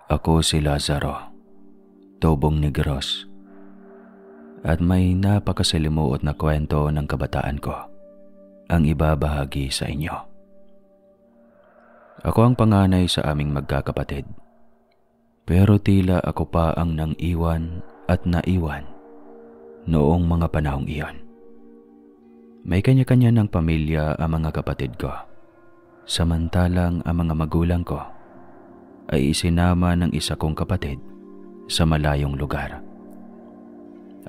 Ako si Lazaro, Tobong Negros, at may napakasalimuot na kwento ng kabataan ko ang ibabahagi sa inyo. Ako ang panganay sa aming magkakapatid, pero tila ako pa ang nang-iwan at naiwan noong mga panahong iyon. May kanya-kanya ng pamilya ang mga kapatid ko, samantalang ang mga magulang ko ay isinama ng isa kong kapatid sa malayong lugar.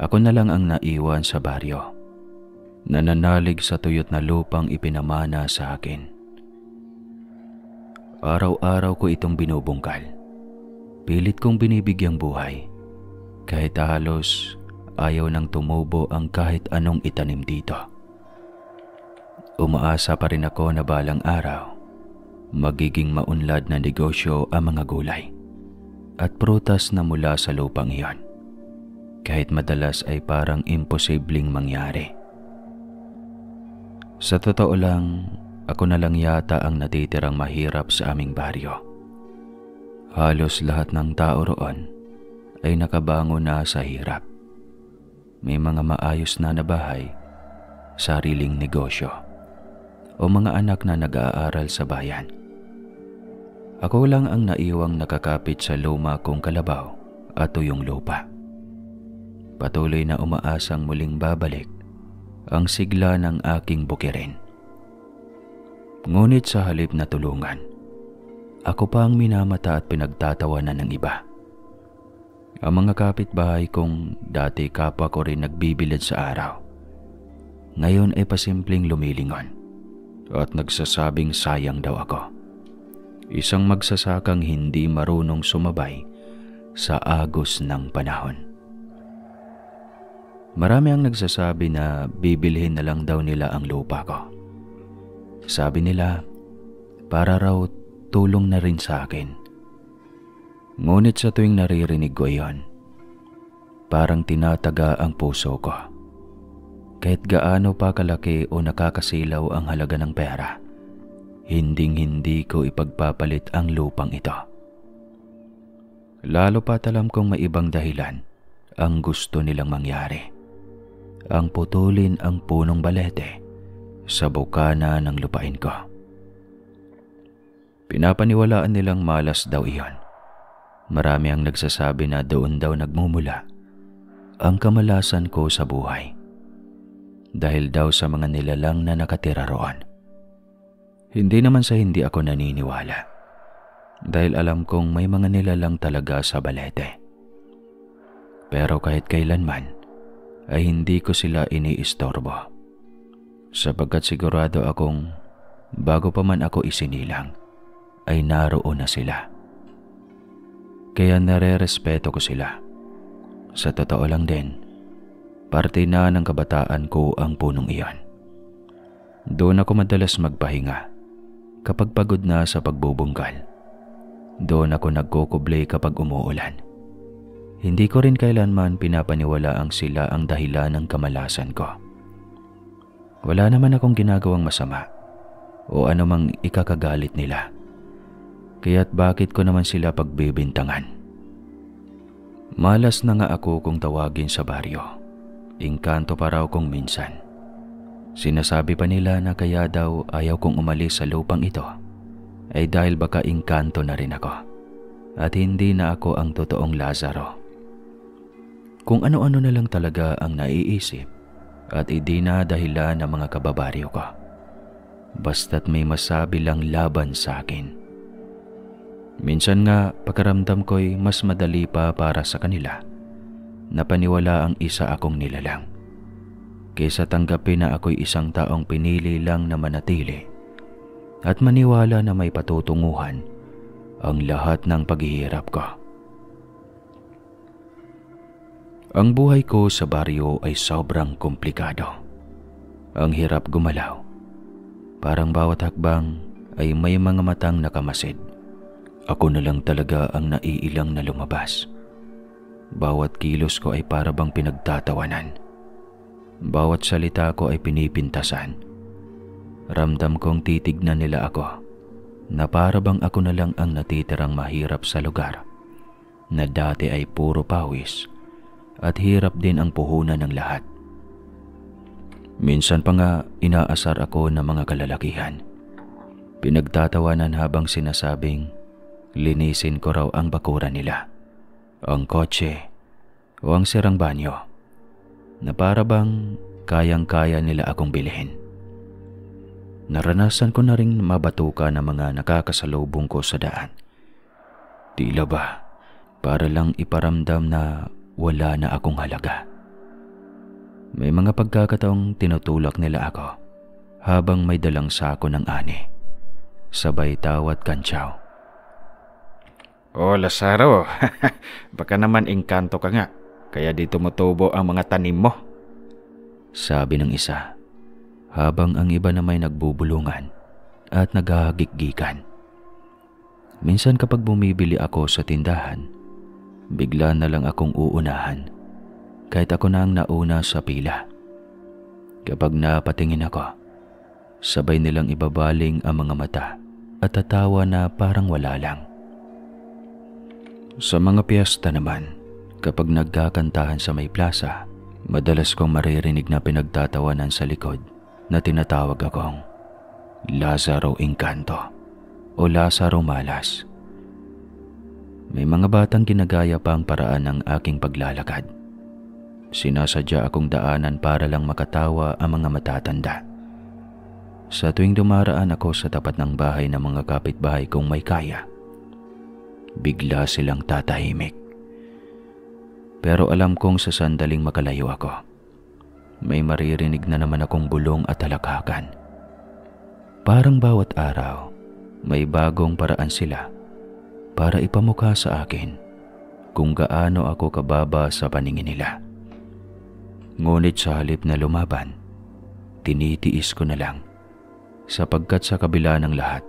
Ako na lang ang naiwan sa baryo, nananalig sa tuyot na lupang ipinamana sa akin. Araw-araw ko itong binubungkal. Pilit kong binibigyang buhay, kahit halos ayaw nang tumubo ang kahit anong itanim dito. Umaasa pa rin ako na balang araw, magiging maunlad na negosyo ang mga gulay at prutas na mula sa lupang iyon, kahit madalas ay parang imposibleng mangyari. Sa totoo lang, ako na lang yata ang natitirang mahirap sa aming baryo. Halos lahat ng tao roon ay nakabango na sa hirap. May mga maayos na bahay, sariling negosyo, o mga anak na nag-aaral sa bayan. Ako lang ang naiwang nakakapit sa luma kong kalabaw at tuyong lupa. Patuloy na umaasang muling babalik ang sigla ng aking bukirin. Ngunit sa halip na tulungan, ako pa ang minamata at pinagtatawanan ng iba. Ang mga kapitbahay kong dati kapwa ko rin nagbibilad sa araw, ngayon ay pasimpleng lumilingon at nagsasabing sayang daw ako. Isang magsasakang hindi marunong sumabay sa agos ng panahon. Marami ang nagsasabi na bibilhin na lang daw nila ang lupa ko. Sabi nila, para raw tulong na rin sa akin. Ngunit sa tuwing naririnig ko iyon, parang tinataga ang puso ko. Kahit gaano pa kalaki o nakakasilaw ang halaga ng pera, hinding-hindi ko ipagpapalit ang lupang ito. Lalo pat alam kong may ibang dahilan ang gusto nilang mangyari. Ang putulin ang punong balete sa bukana ng lupain ko. Pinapaniwalaan nilang malas daw iyon. Marami ang nagsasabi na doon daw nagmumula ang kamalasan ko sa buhay, dahil daw sa mga nilalang na nakatira roon. Hindi naman sa hindi ako naniniwala, dahil alam kong may mga nilalang talaga sa balete. Pero kahit kailanman ay hindi ko sila iniistorbo, sapagkat sigurado akong bago pa man ako isinilang ay naroon na sila. Kaya nare-respeto ko sila. Sa totoo lang din, parte na ng kabataan ko ang punong iyon. Doon ako madalas magpahinga kapag pagod na sa pagbubungkal. Doon ako nagkukublay kapag umuulan. Hindi ko rin kailanman pinapaniwalaang sila ang dahilan ng kamalasan ko. Wala naman akong ginagawang masama o anumang ikakagalit nila. Kaya't bakit ko naman sila pagbibintangan? Malas na nga ako kung tawagin sa baryo. Engkanto pa raw kong minsan. Sinasabi pa nila na kaya daw ayaw kong umalis sa lupang ito ay dahil baka engkanto na rin ako at hindi na ako ang totoong Lazaro. Kung ano-ano na lang talaga ang naiisip at idinadahilan ng mga kababaryo ko. Basta't may masabi lang laban sa akin. Minsan nga pakaramdam ko'y mas madali pa para sa kanila na paniwala ang isa akong nilalang, kaysa tanggapin na ako'y isang taong pinili lang na manatili at maniwala na may patutunguhan ang lahat ng paghihirap ko. Ang buhay ko sa baryo ay sobrang komplikado. Ang hirap gumalaw. Parang bawat hakbang ay may mga matang nakamasid. Ako na lang talaga ang naiilang na lumabas. Bawat kilos ko ay para bang pinagtatawanan. Bawat salita ko ay pinipintasan. Ramdam kong titignan nila ako na para bang ako na lang ang natitirang mahirap sa lugar na dati ay puro pawis at hirap din ang puhunan ng lahat. Minsan pa nga inaasar ako ng mga kalalakihan. Pinagtatawanan habang sinasabing linisin ko raw ang bakuran nila, ang kotse o ang sirang banyo, na para bang kayang-kaya nila akong bilhin. Naranasan ko na ring mabatuka ng mga nakakasalubong ko sa daan. Tila ba para lang iparamdam na wala na akong halaga. May mga pagkakataong tinutulak nila ako habang may dalang sako ng ani, sabay tawat kantsaw. "Oh, Lazaro, baka naman engkanto ka nga, kaya di tumutubo ang mga tanim mo," sabi ng isa, habang ang iba na may nagbubulungan at naghahagikgikan. Minsan kapag bumibili ako sa tindahan, bigla na lang akong uunahan kahit ako na ang nauna sa pila. Kapag napatingin ako, sabay nilang ibabaling ang mga mata at tatawa na parang wala lang. Sa mga piyesta naman, kapag nagkakantahan sa may plaza, madalas kong maririnig na pinagtatawanan sa likod na tinatawag akong Lazaro Engkanto o Lazaro Malas. May mga batang ginagaya pa ang paraan ng aking paglalakad. Sinasadya akong daanan para lang makatawa ang mga matatanda. Sa tuwing dumaraan ako sa tapat ng bahay ng mga kapitbahay kong may kaya, bigla silang tatahimik. Pero alam kong sa sandaling makalayo ako, may maririnig na naman akong bulong at halakhakan. Parang bawat araw, may bagong paraan sila para ipamukha sa akin kung gaano ako kababa sa paningin nila. Ngunit sa halip na lumaban, tinitiis ko na lang, sapagkat sa kabila ng lahat,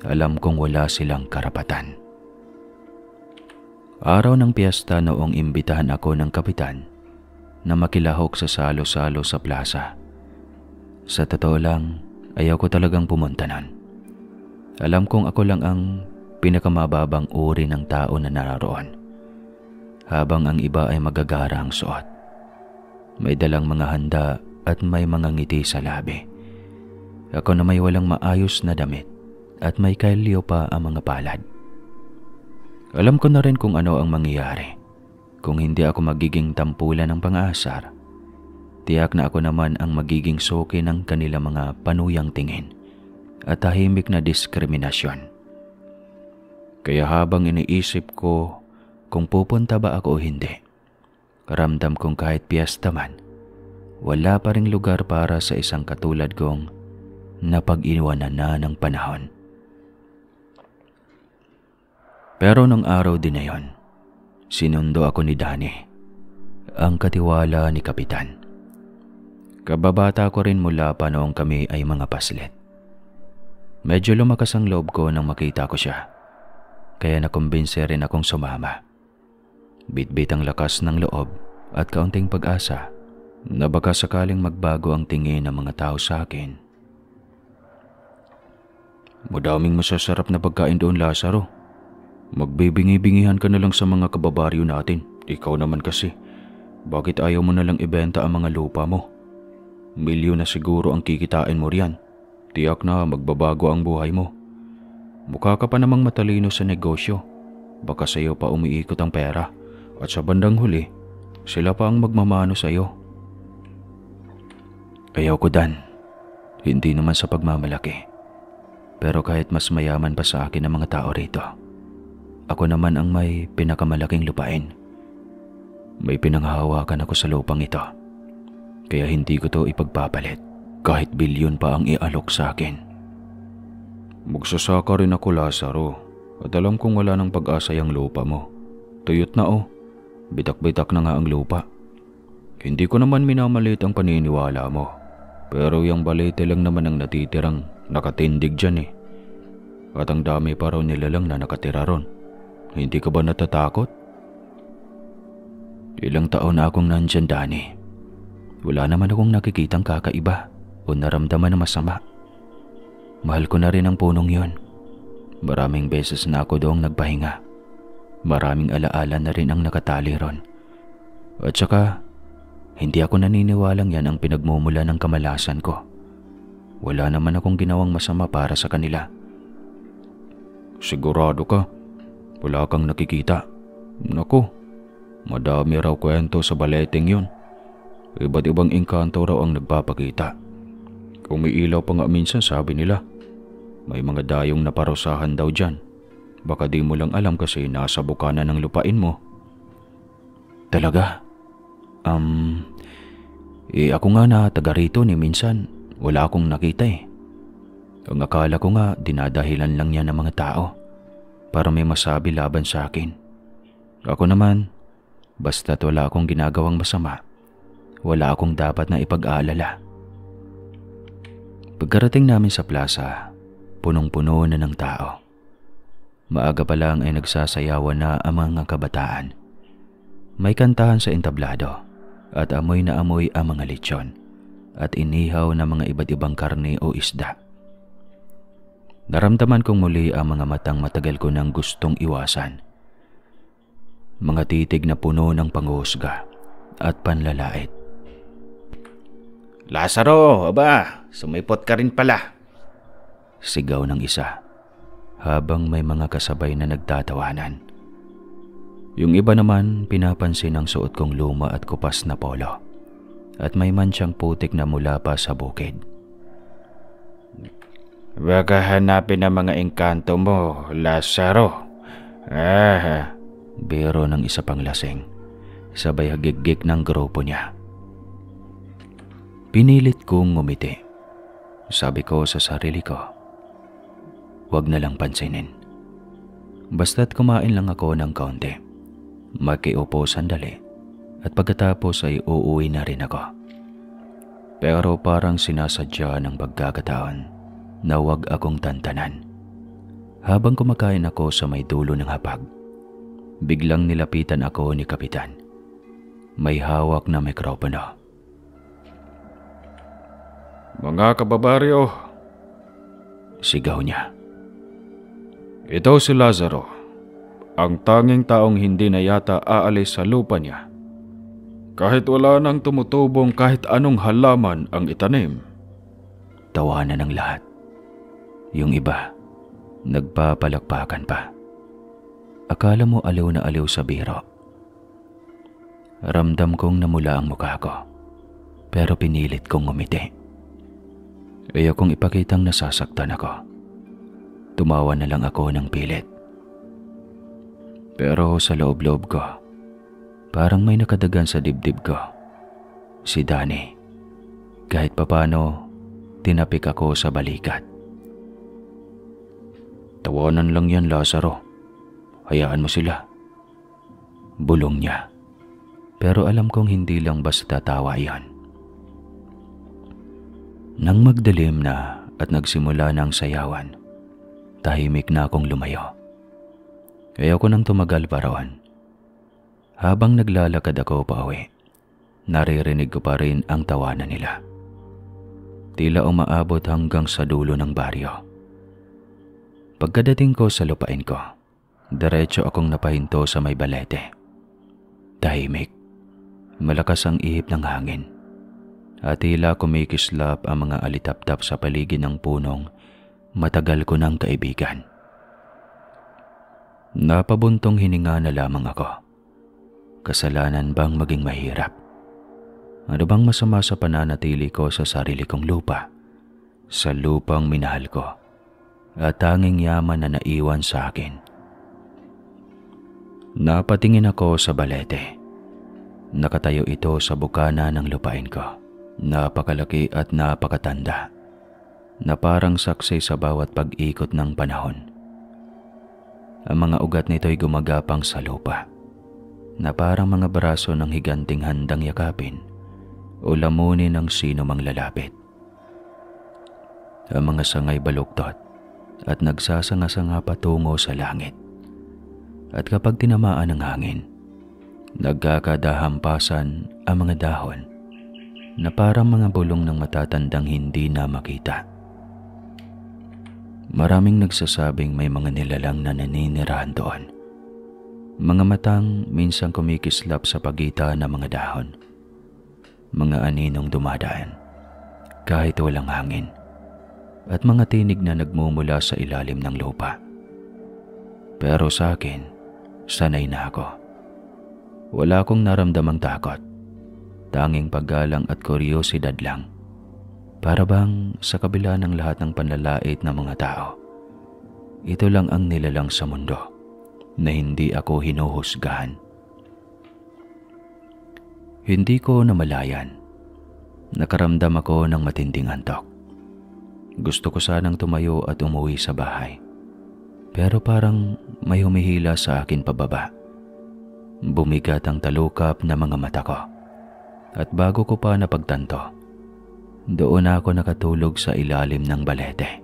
alam kong wala silang karapatan. Araw ng piyesta noong imbitahan ako ng kapitan na makilahok sa salo-salo sa plaza. Sa totoo lang, ayaw ko talagang pumunta nun. Alam kong ako lang ang pinakamababang uri ng tao na naroon, habang ang iba ay magagara ang suot. May dalang mga handa at may mga ngiti sa labi. Ako na may walang maayos na damit at may kailyo pa ang mga palad. Alam ko na rin kung ano ang mangyayari kung hindi ako magiging tampulan ng pang-aasar. Tiyak na ako naman ang magiging suki ng kanilang mga panuyang tingin at tahimik na diskriminasyon. Kaya habang iniisip ko kung pupunta ba ako o hindi, ramdam kong kahit piyesta man, wala pa ring lugar para sa isang katulad kong napag-iwanan na ng panahon. Pero nung araw din na yon, sinundo ako ni Danny, ang katiwala ni Kapitan. Kababata ko rin mula pa noong kami ay mga paslit. Medyo lumakas ang loob ko nang makita ko siya, kaya nakumbinse rin akong sumama. Bitbit ang lakas ng loob at kaunting pag-asa na baka sakaling magbago ang tingin ng mga tao sa akin. "Madaming masasarap na pagkain doon, Lazaro. Magbibingi-bingihan ka na lang sa mga kababaryo natin. Ikaw naman kasi, bakit ayaw mo na lang ibenta ang mga lupa mo? Milyon na siguro ang kikitain mo riyan. Tiyak na magbabago ang buhay mo. Mukha ka pa namang matalino sa negosyo. Baka sa iyo pa umiikot ang pera. At sa bandang huli, sila pa ang magmamano sa iyo." Ayaw ko, Dan. Hindi naman sa pagmamalaki. Pero kahit mas mayaman pa sa akin ang mga tao rito, ako naman ang may pinakamalaking lupain. May pinanghahawakan ako sa lupang ito. Kaya hindi ko to ipagpapalit kahit bilyon pa ang ialok sa akin. "Magsasaka rin ako, Lazaro. At alam kong wala ng pag-asa yung lupa mo. Tuyot na oh. Bitak-bitak na nga ang lupa. Hindi ko naman minamalit ang paniniwala mo. Pero yung balete lang naman ang natitirang nakatindig dyan eh. At ang dami pa raw nila lang na nakatira ron. Hindi ka ba natatakot?" Ilang taon na akong nandyan, Danny. Wala naman akong nakikitang kakaiba o naramdaman na masama. Mahal ko na rin ang punong yon. Maraming beses na ako doong nagpahinga. Maraming alaala na rin ang nakatali ron. At saka, hindi ako naniniwalang yan ang pinagmumula ng kamalasan ko. Wala naman akong ginawang masama para sa kanila. Sigurado ka? Wala kang nakikita? Naku, madami raw kwento sa baleteng yun. Iba't ibang engkanto raw ang nagpapakita. Umiilaw pa nga minsan, sabi nila. May mga dayong naparusahan daw dyan. Baka di mo lang alam kasi nasa bukana ng lupain mo. Talaga? Ako nga na taga rito ni minsan. Wala akong nakita eh. Ang akala ko nga dinadahilan lang niya ng mga tao para may masabi laban sa akin. Ako naman, basta't wala akong ginagawang masama, wala akong dapat na ipag-aalala. Pagkarating namin sa plaza, punong-puno na ng tao. Maaga pa lang ay nagsasayawan na ang mga kabataan. May kantahan sa entablado at amoy na amoy ang mga lechon at inihaw na mga iba't ibang karne o isda. Naramdaman kong muli ang mga matang matagal ko nang gustong iwasan. Mga titig na puno ng panghuhusga at panlalait. Lazaro, aba, sumipot ka rin pala. Sigaw ng isa, habang may mga kasabay na nagtatawanan. Yung iba naman pinapansin ang suot kong luma at kupas na polo at may mansyang putik na mula pa sa bukid. Baka hanapin ang mga engkanto mo, Lazaro. Biro ng isa pang lasing, sabay hagigik ng grupo niya. Pinilit kong ngumiti. Sabi ko sa sarili ko, huwag na lang pansinin. Basta't kumain lang ako ng kaunti, makiupo sandali, at pagkatapos ay uuwi na rin ako. Pero parang sinasadya ng pagkakataon na huwag akong tantanan. Habang kumakain ako sa may dulo ng hapag, biglang nilapitan ako ni Kapitan. May hawak na mikropono. Mga kababaryo, sigaw niya. Ito si Lazaro, ang tanging taong hindi na yata aalis sa lupa niya. Kahit wala nang tumutubong kahit anong halaman ang itanim. Tawanan ng lahat. Yung iba, nagpapalakpakan pa. Akala mo aliw na aliw sa biro. Ramdam kong namula ang mukha ko, pero pinilit kong ngumiti. Ayokong ipakitang nasasaktan ako. Tumawa na lang ako ng pilit. Pero sa loob-loob ko, parang may nakadagan sa dibdib ko. Si Danny. Kahit papano, tinapik ako sa balikat. Tawanan lang yan, Lazaro. Hayaan mo sila. Bulong niya. Pero alam kong hindi lang basta tawa yan. Nang magdilim na at nagsimula ng sayawan, tahimik na akong lumayo. Ayoko nang tumagal pa roon. Habang naglalakad ako pauwi, naririnig ko pa rin ang tawanan nila. Tila umaabot hanggang sa dulo ng baryo. Pagkadating ko sa lupain ko, diretso akong napahinto sa may balete. Tahimik, malakas ang ihip ng hangin, at tila kumikislap ang mga alitaptap sa paligid ng punong matagal ko ng kaibigan. Napabuntong hininga na lamang ako. Kasalanan bang maging mahirap? Ano bang masama sa pananatili ko sa sarili kong lupa, sa lupang minahal ko, at tanging yaman na naiwan sa akin? Napatingin ako sa balete. Nakatayo ito sa bukana ng lupain ko. Napakalaki at napakatanda, na parang saksi sa bawat pag-ikot ng panahon. Ang mga ugat nito'y gumagapang sa lupa, na parang mga braso ng higanting handang yakapin o lamunin ng sino mang lalapit. Ang mga sangay baluktot at nagsasanga-sanga patungo sa langit. At kapag tinamaan ng hangin, nagkakadahampasan ang mga dahon na parang mga bulong ng matatandang hindi na makita. Maraming nagsasabing may mga nilalang na naninirahan doon. Mga matang minsang kumikislap sa pagitan ng mga dahon. Mga aninong dumadaan kahit walang hangin. At mga tinig na nagmumula sa ilalim ng lupa. Pero sa akin, sanay na ako. Wala akong naramdamang takot. Tanging paggalang at kuryosidad lang. Para bang sa kabila ng lahat ng panlalait ng mga tao, ito lang ang nilalang sa mundo na hindi ako hinuhusgahan. Hindi ko namalayan. Nakaramdam ako ng matinding antok. Gusto ko sanang tumayo at umuwi sa bahay. Pero parang may humihila sa akin pababa. Bumigat ang talukap na mga mata ko. At bago ko pa napagtanto, doon ako nakatulog sa ilalim ng balete.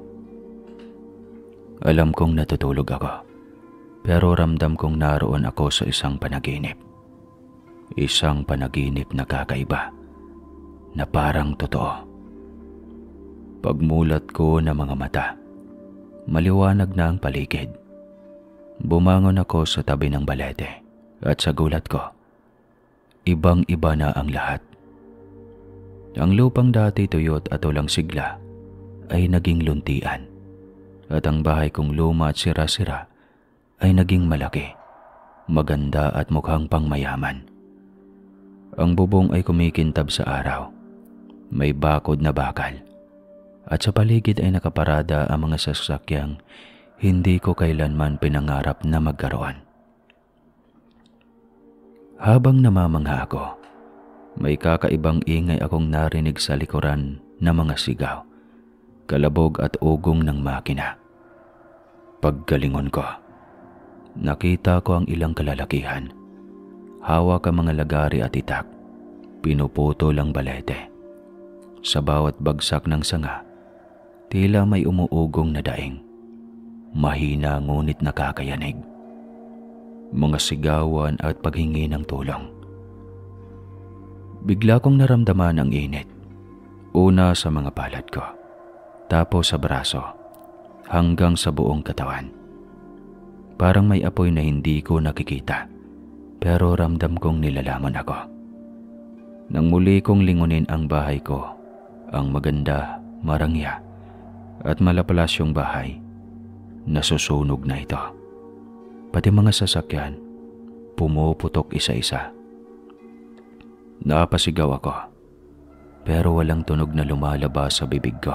Alam kong natutulog ako, pero ramdam kong naroon ako sa isang panaginip. Isang panaginip na kakaiba, na parang totoo. Pagmulat ko ng mga mata, maliwanag na ang paligid. Bumangon ako sa tabi ng balete at sa gulat ko, ibang-iba na ang lahat. Ang lupang dati tuyot at walang sigla ay naging luntian at ang bahay kong luma at sira-sira ay naging malaki, maganda at mukhang pangmayaman. Ang bubong ay kumikintab sa araw. May bakod na bakal. At sa paligid ay nakaparada ang mga sasakyang hindi ko kailanman pinangarap na magkaroon. Habang namamangha ako, may kakaibang ingay akong narinig sa likuran na mga sigaw, kalabog at ugong ng makina. Paggalingon ko, nakita ko ang ilang kalalakihan. Hawak ang mga lagari at itak, pinuputol ang balete. Sa bawat bagsak ng sanga, tila may umuugong na daing. Mahina ngunit nakakayanig. Mga sigawan at paghingi ng tulong. Bigla kong naramdaman ang init. Una sa mga palad ko, tapos sa braso, hanggang sa buong katawan. Parang may apoy na hindi ko nakikita, pero ramdam kong nilalaman ako. Nang muli kong lingunin ang bahay ko, ang maganda, marangya, at malapalasyong bahay, nasusunog na ito. Pati mga sasakyan, pumuputok isa-isa. Napasigaw ako, pero walang tunog na lumalabas sa bibig ko.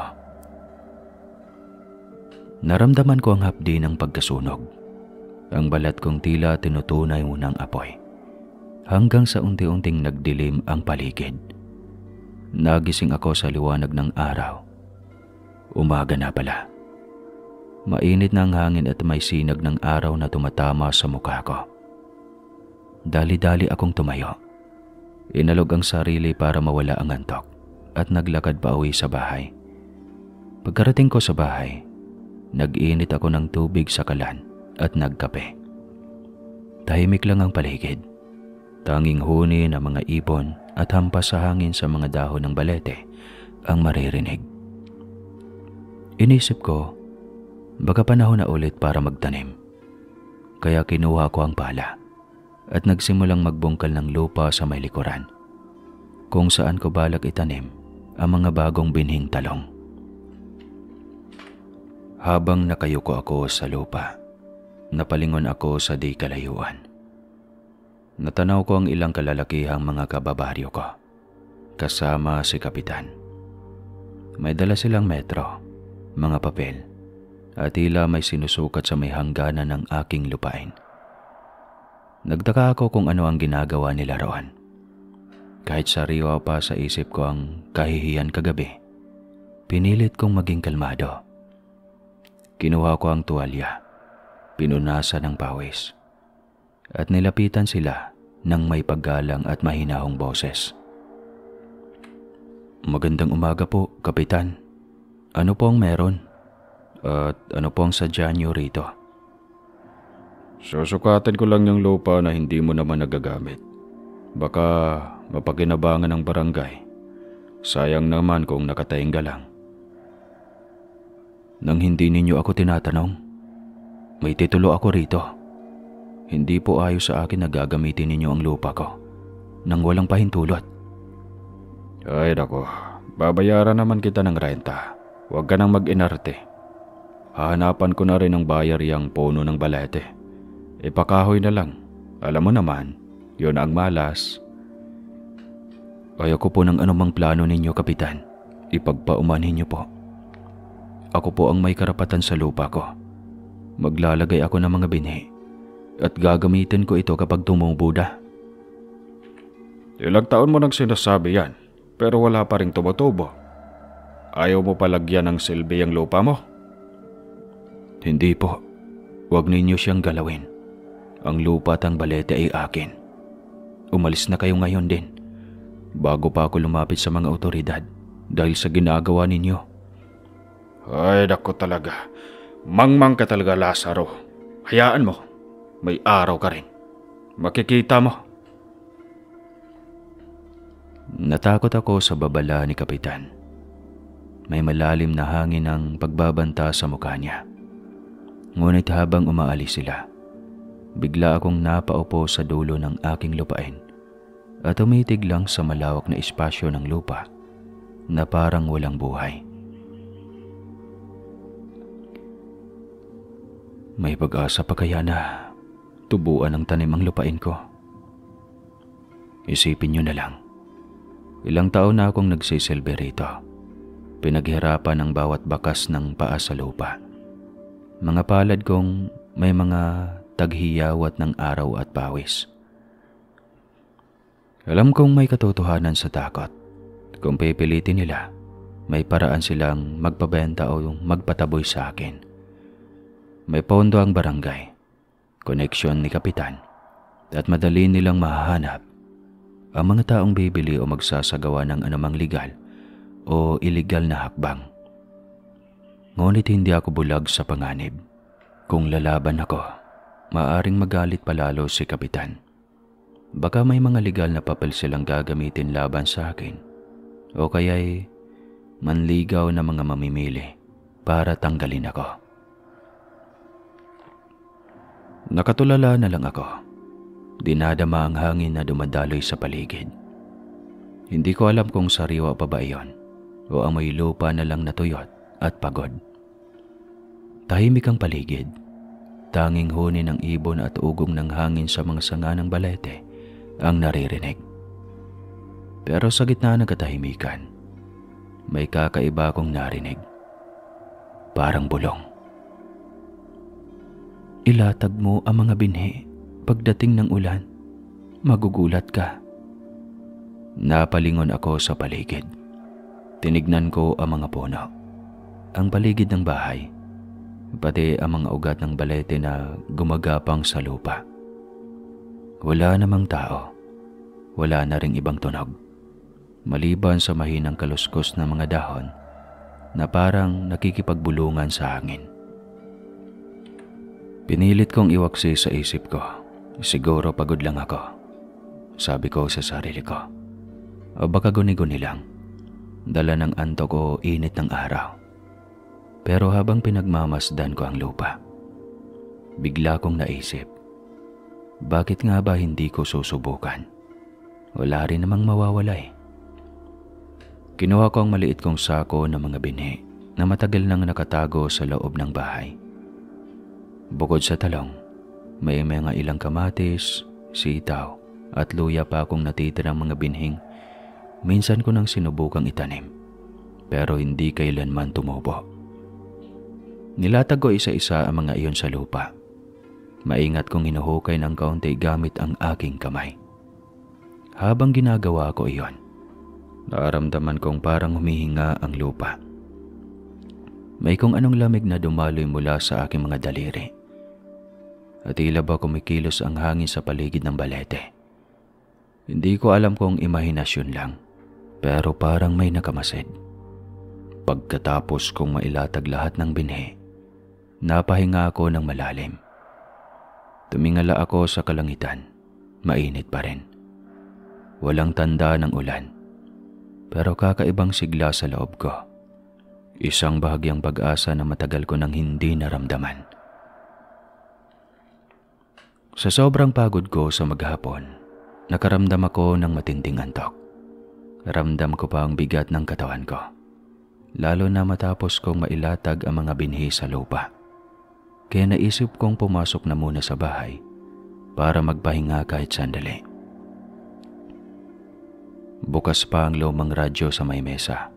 Naramdaman ko ang hapdi ng pagkasunog. Ang balat kong tila tinutunay mo ng apoy, hanggang sa unti-unting nagdilim ang paligid. Nagising ako sa liwanag ng araw. Umaga na pala. Mainit na ang hangin at may sinag ng araw na tumatama sa mukha ko. Dali-dali akong tumayo. Inalog ang sarili para mawala ang antok at naglakad pa uwi sa bahay. Pagkarating ko sa bahay, nag-init ako ng tubig sa kalan at nagkape. Tahimik lang ang paligid. Tanging huni ng mga ibon at hampas sa hangin sa mga dahon ng balete ang maririnig. Inisip ko, baka panahon na ulit para magtanim. Kaya kinuha ko ang pala at nagsimulang magbungkal ng lupa sa may likuran, kung saan ko balak itanim ang mga bagong binhing talong. Habang nakayuko ako sa lupa, napalingon ako sa di kalayuan. Natanaw ko ang ilang kalalakihang mga kababaryo ko, kasama si Kapitan. May dala silang metro, mga papel, at tila may sinusukat sa may hangganan ng aking lupain. Nagtaka ako kung ano ang ginagawa nila roon. Kahit sariwa pa sa isip ko ang kahihiyan kagabi, pinilit kong maging kalmado. Kinuha ko ang tuwalya, pinunasan ng pawis, at nilapitan sila ng may paggalang at mahinahong boses. Magandang umaga po, Kapitan. Ano po ang meron? At ano po ang sadya niyo rito? Susukatin ko lang yung lupa na hindi mo naman nagagamit. Baka mapakinabangan ng barangay. Sayang naman kung nakataing ka lang. Nang hindi ninyo ako tinatanong, may titulo ako rito. Hindi po ayos sa akin na gagamitin ninyo ang lupa ko nang walang pahintulot. Ay nako, babayaran naman kita ng renta. Huwag ka nang mag-inarte. Hahanapan ko na rin ng bayar yang puno ng balete. Ipakahoy na lang. Alam mo naman, yun ang malas. Ayoko po ng anumang plano ninyo, Kapitan. Ipagpaumanhin niyo po. Ako po ang may karapatan sa lupa ko. Maglalagay ako ng mga binhi at gagamitin ko ito kapag tumubo na. Ilang taon mo nang sinasabi yan, pero wala pa rin tumutubo. Ayaw mo palagyan ng silbi ang lupa mo? Hindi po. Huwag ninyo siyang galawin. Ang lupa at ang balete ay akin. Umalis na kayo ngayon din, bago pa ako lumapit sa mga otoridad dahil sa ginagawa ninyo. Ay, naku talaga. Mangmang ka talaga, Lazaro. Hayaan mo. May araw ka rin. Makikita mo. Natakot ako sa babala ni Kapitan. May malalim na hangin ang pagbabanta sa mukha niya. Ngunit habang umaalis sila, bigla akong napaupo sa dulo ng aking lupain at tumitig lang sa malawak na espasyo ng lupa na parang walang buhay. May pag-asa pa kaya na tubuan ng tanim ang lupain ko? Isipin niyo na lang. Ilang taon na akong nagsisilbi rito. Pinaghirapan ang bawat bakas ng paa sa lupa. Mga palad kong may mga taghiyawat ng araw at pawis. Alam kong may katotohanan sa takot. Kung pipilitin nila, may paraan silang magpabenta o magpataboy sa akin. May pondo ang barangay, koneksyon ni Kapitan, at madali nilang mahahanap ang mga taong bibili o magsasagawa ng anumang legal o illegal na hakbang. Ngunit hindi ako bulag sa panganib. Kung lalaban ako, maaring magalit palalo si Kapitan. Baka may mga legal na papel silang gagamitin laban sa akin o kaya'y manligaw na mga mamimili para tanggalin ako. Nakatulala na lang ako. Dinadama ang hangin na dumadaloy sa paligid. Hindi ko alam kung sariwa pa ba iyon o amoy lupa na lang natuyot at pagod. Tahimik ang paligid. Tanging huni ng ibon at ugong ng hangin sa mga sanga ng balete ang naririnig. Pero sa gitna ng katahimikan, may kakaiba akong narinig. Parang bulong. Ilatag mo ang mga binhi pagdating ng ulan. Magugulat ka. Napalingon ako sa paligid. Tinignan ko ang mga puno, ang paligid ng bahay, pati ang mga ugat ng balete na gumagapang sa lupa. Wala namang tao. Wala na ring ibang tunog, maliban sa mahinang kaluskos ng mga dahon na parang nakikipagbulungan sa hangin. Pinilit kong iwaksi sa isip ko. Siguro pagod lang ako, sabi ko sa sarili ko. O baka guni-guni lang, dala ng antok o init ng araw. Pero habang pinagmamasdan ko ang lupa, bigla kong naisip, bakit nga ba hindi ko susubukan? Wala rin namang mawawala eh. Kinuha ko ang maliit kong sako ng mga binhi na matagal nang nakatago sa loob ng bahay. Bukod sa talong, may mga ilang kamatis, sitaw at luya pa akong natitirang mga binhing minsan ko nang sinubukang itanim, pero hindi kailanman tumubo. Nilatag ko isa-isa ang mga iyon sa lupa. Maingat kong hinuhukay ng kaunti gamit ang aking kamay. Habang ginagawa ko iyon, naramdaman kong parang humihinga ang lupa. May kung anong lamig na dumaloy mula sa aking mga daliri. At tila ba kumikilos ang hangin sa paligid ng balete. Hindi ko alam kung imahinasyon lang, pero parang may nakamasid. Pagkatapos kong mailatag lahat ng binhi, napahinga ako ng malalim. Tumingala ako sa kalangitan. Mainit pa rin. Walang tanda ng ulan, pero kakaibang sigla sa loob ko. Isang bahagyang pag-asa na matagal ko nang hindi naramdaman. Sa sobrang pagod ko sa maghapon, nakaramdam ako ng matinding antok. Ramdam ko pa ang bigat ng katawan ko, lalo na matapos kong mailatag ang mga binhi sa lupa. Kaya naisip kong pumasok na muna sa bahay para magpahinga kahit sandali. Bukas pa ang lumang radyo sa may mesa.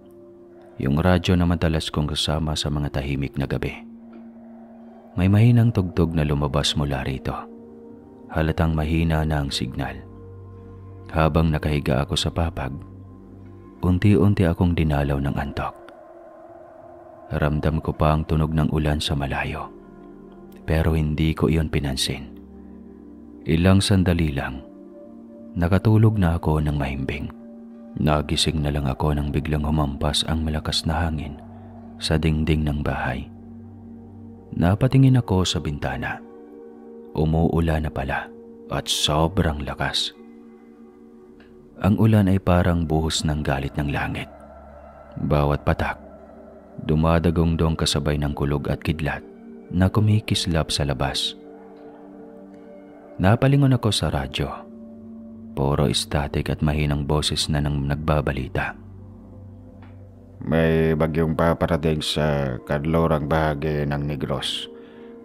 Yung radyo na madalas kong kasama sa mga tahimik na gabi. May mahinang tugtog na lumabas mula rito. Halatang mahina na ang signal. Habang nakahiga ako sa papag, unti-unti akong dinalaw ng antok. Ramdam ko pa ang tunog ng ulan sa malayo. Pero hindi ko iyon pinansin. Ilang sandali lang, nakatulog na ako ng mahimbing. Nagising na lang ako nang biglang humampas ang malakas na hangin sa dingding ng bahay. Napatingin ako sa bintana. Umuulan na pala at sobrang lakas. Ang ulan ay parang buhos ng galit ng langit. Bawat patak, dumadagong-dong kasabay ng kulog at kidlat na kumikislap sa labas. Napalingon ako sa radyo. Puro static at mahinang boses na nang nagbabalita. May bagyong paparating sa kadlurang bahagi ng Negros.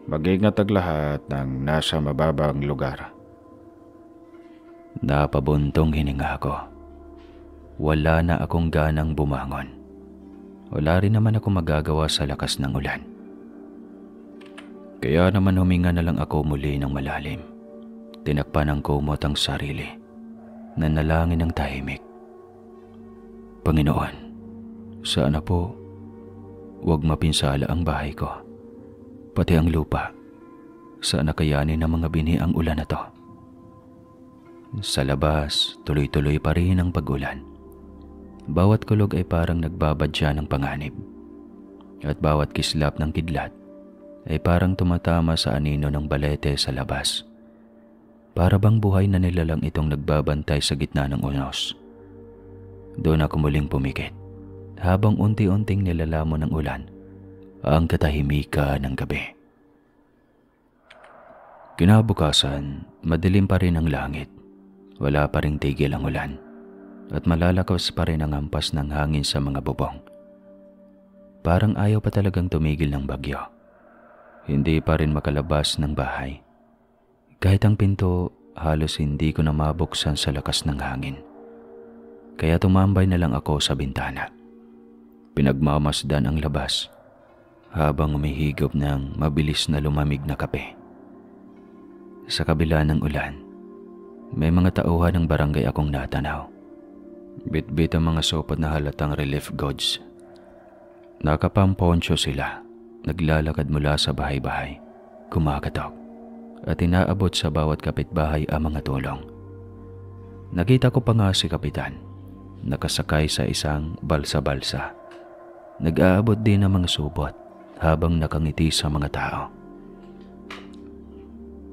Mag-ingat ang lahat ng nasa mababang lugar. Napabuntong hininga ako. Wala na akong ganang bumangon. Wala rin naman ako magagawa sa lakas ng ulan. Kaya naman huminga na lang ako muli ng malalim. Tinakpan ng kumot ang sarili. Nanalangin ng tahimik. Panginoon, sana po huwag mapinsala ang bahay ko, pati ang lupa. Sana kayanin ng mga binhi ang ulan na to. Sa labas, tuloy-tuloy pa rin ang pag-ulan. Bawat kulog ay parang nagbabadya ng panganib. At bawat kislap ng kidlat ay parang tumatama sa anino ng balete sa labas. Para bang buhay na nilalang itong nagbabantay sa gitna ng unos. Doon ako muling pumikit habang unti-unting nilalamon ng ulan ang katahimikan ng gabi. Kinabukasan, madilim pa rin ang langit. Wala pa ring tigil ang ulan at malalakas pa rin ang hampas ng hangin sa mga bubong. Parang ayaw pa talagang tumigil ng bagyo. Hindi pa rin makalabas ng bahay. Kahit ang pinto, halos hindi ko na mabuksan sa lakas ng hangin. Kaya tumambay na lang ako sa bintana. Pinagmamasdan ang labas habang umihigop ng mabilis na lumamig na kape. Sa kabila ng ulan, may mga tauhan ng barangay akong natanaw. Bit-bit ang mga sopot na halatang relief goods. Nakapamponcho sila, naglalakad mula sa bahay-bahay, kumakatok, at inaabot sa bawat kapitbahay ang mga tulong. Nakita ko pa nga si Kapitan, nakasakay sa isang balsa-balsa. Nag-aabot din ng mga subot habang nakangiti sa mga tao.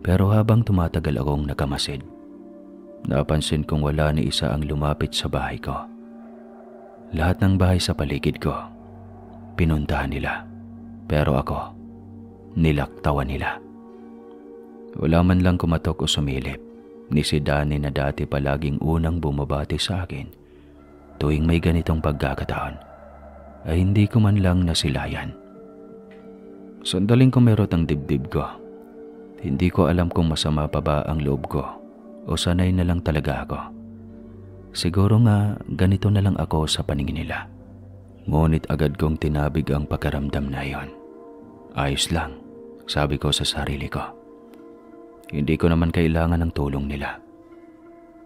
Pero habang tumatagal akong nakamasid, napansin kong wala ni isa ang lumapit sa bahay ko. Lahat ng bahay sa paligid ko, pinuntahan nila. Pero ako, nilaktawan nila. Wala man lang kumatok o sumilip, ni si Danny na dati palaging unang bumabati sa akin tuwing may ganitong pagkakataon, ay hindi ko man lang nasilayan. Sandaling kumerot ang dibdib ko. Hindi ko alam kung masama pa ba ang loob ko o sanay na lang talaga ako. Siguro nga ganito na lang ako sa paningin nila. Ngunit agad kong tinabig ang pakiramdam na iyon. Ayos lang, sabi ko sa sarili ko. Hindi ko naman kailangan ng tulong nila.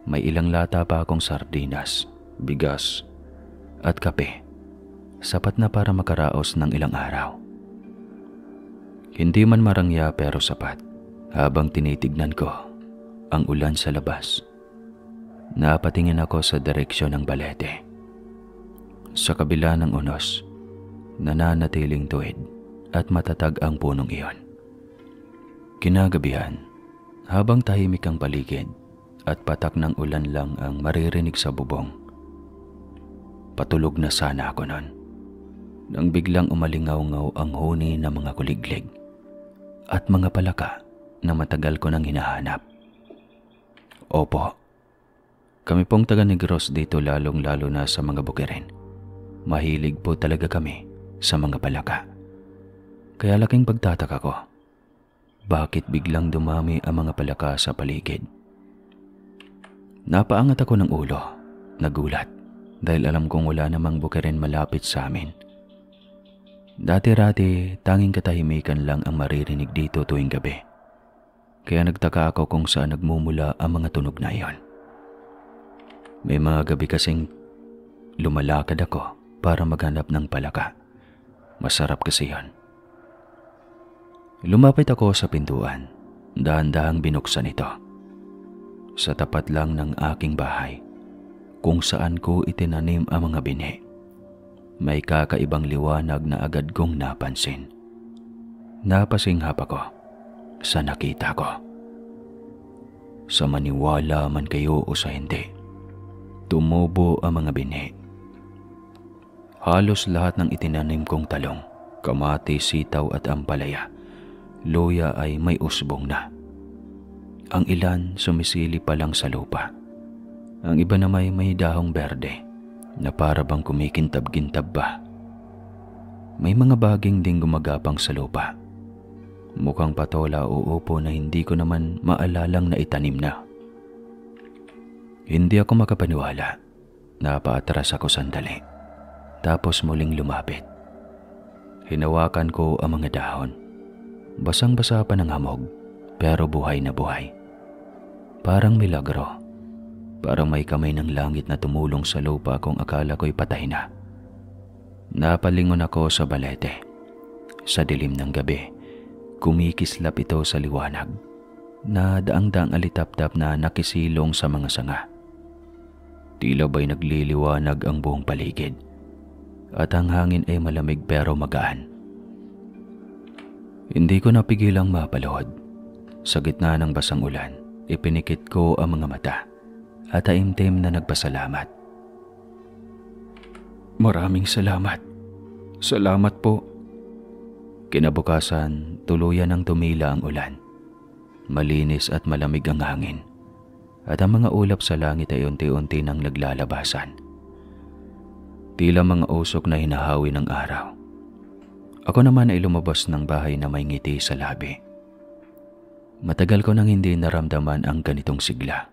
May ilang lata pa akong sardinas, bigas, at kape. Sapat na para makaraos ng ilang araw. Hindi man marangya pero sapat. Habang tinitignan ko ang ulan sa labas, napatingin ako sa direksyon ng balete. Sa kabila ng unos, nananatiling tuwid at matatag ang punong iyon. Kinagabihan, habang tahimik ang paligid at patak ng ulan lang ang maririnig sa bubong, patulog na sana ako nun, nang biglang umalingaw-ngaw ang huni ng mga kuliglig at mga palaka na matagal ko nang hinahanap. Opo, kami pong taga Negros dito, lalong-lalo na sa mga bukirin. Mahilig po talaga kami sa mga palaka. Kaya laking pagtataka ko, bakit biglang dumami ang mga palaka sa paligid? Napaangat ako ng ulo, nagulat, dahil alam kong wala namang bukirin malapit sa amin. Dati-rati, tanging katahimikan lang ang maririnig dito tuwing gabi. Kaya nagtaka ako kung saan nagmumula ang mga tunog na iyon. May mga gabi kasing lumalakad ako para maghanap ng palaka. Masarap kasi yon. Lumapit ako sa pintuan, dahan-dahang binuksan ito. Sa tapat lang ng aking bahay, kung saan ko itinanim ang mga binhi. May kakaibang liwanag na agad kong napansin. Napasinghap ako sa nakita ko. Sa maniwala man kayo o sa hindi, tumubo ang mga binhi. Halos lahat ng itinanim kong talong, kamatis, sitaw at ampalaya, luya ay may usbong na. Ang ilan sumisili pa lang sa lupa. Ang iba na may dahong berde na para bang kumikintab-kintab ba. May mga baging ding gumagapang sa lupa. Mukhang patola o upo na hindi ko naman maalalang na itanim na. Hindi ako makapaniwala. Napaatras ako sandali. Tapos muling lumapit. Hinawakan ko ang mga dahon. Basang-basa pa ng hamog, pero buhay na buhay. Parang milagro. Parang may kamay ng langit na tumulong sa lupa kung akala ko'y patay na. Napalingon ako sa balete. Sa dilim ng gabi, kumikislap ito sa liwanag na daang-daang alitap-tap na nakisilong sa mga sanga. Tila ba'y nagliliwanag ang buong paligid at ang hangin ay malamig pero magaan. Hindi ko napigilang mapalod. Sa gitna ng basang ulan, ipinikit ko ang mga mata at taimtim na nagpasalamat. Maraming salamat. Salamat po. Kinabukasan, tuluyan ang tumila ang ulan. Malinis at malamig ang hangin. At ang mga ulap sa langit ay unti-unti nang naglalabasan. Tila mga usok na hinahawi ng araw. Ako naman ay lumabas ng bahay na may ngiti sa labi. Matagal ko nang hindi naramdaman ang ganitong sigla.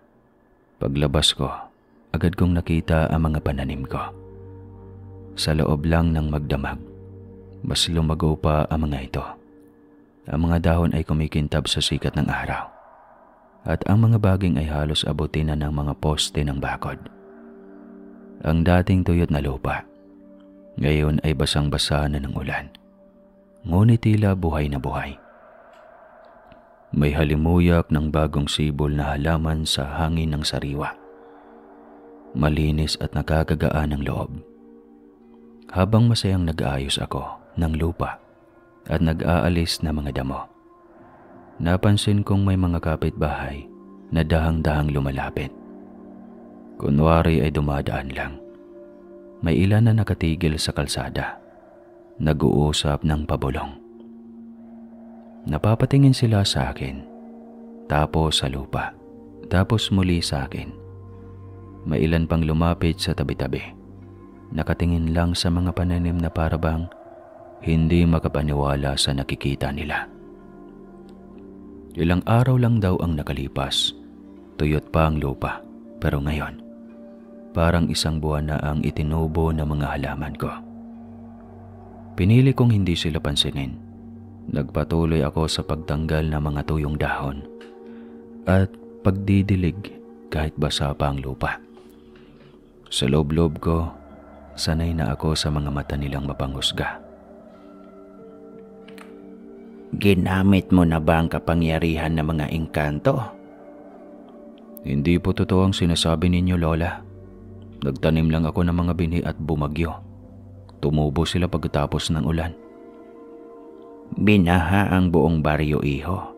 Paglabas ko, agad kong nakita ang mga pananim ko. Sa loob lang ng magdamag, mas lumago pa ang mga ito. Ang mga dahon ay kumikintab sa sikat ng araw. At ang mga baging ay halos abutin na ng mga poste ng bakod. Ang dating tuyot na lupa, ngayon ay basang-basa na ng ulan. Ngunit tila buhay na buhay. May halimuyak ng bagong sibol na halaman sa hangin ng sariwa. Malinis at nakakagaan ang loob. Habang masayang nag-aayos ako ng lupa at nag-aalis na mga damo, napansin kong may mga kapitbahay na dahang-dahang lumalapit. Kunwari ay dumadaan lang. May ilan na nakatigil sa kalsada, nag-uusap ng pabulong. Napapatingin sila sa akin, tapos sa lupa, tapos muli sa akin. May ilan pang lumapit sa tabi-tabi, nakatingin lang sa mga pananim na parabang hindi makapaniwala sa nakikita nila. Ilang araw lang daw ang nakalipas, tuyot pa ang lupa, pero ngayon, parang isang buwan na ang itinubo ng mga halaman ko. Pinili kong hindi sila pansinin. Nagpatuloy ako sa pagtanggal ng mga tuyong dahon at pagdidilig kahit basa pa ang lupa. Sa loob-loob ko, sanay na ako sa mga mata nilang mapanghusga. Ginamit mo na ba ang kapangyarihan ng mga engkanto? Hindi po totoo ang sinasabi ninyo, Lola. Nagtanim lang ako ng mga binhi at bumagyo. Tumubo sila pagkatapos ng ulan. Binaha ang buong baryo, iho.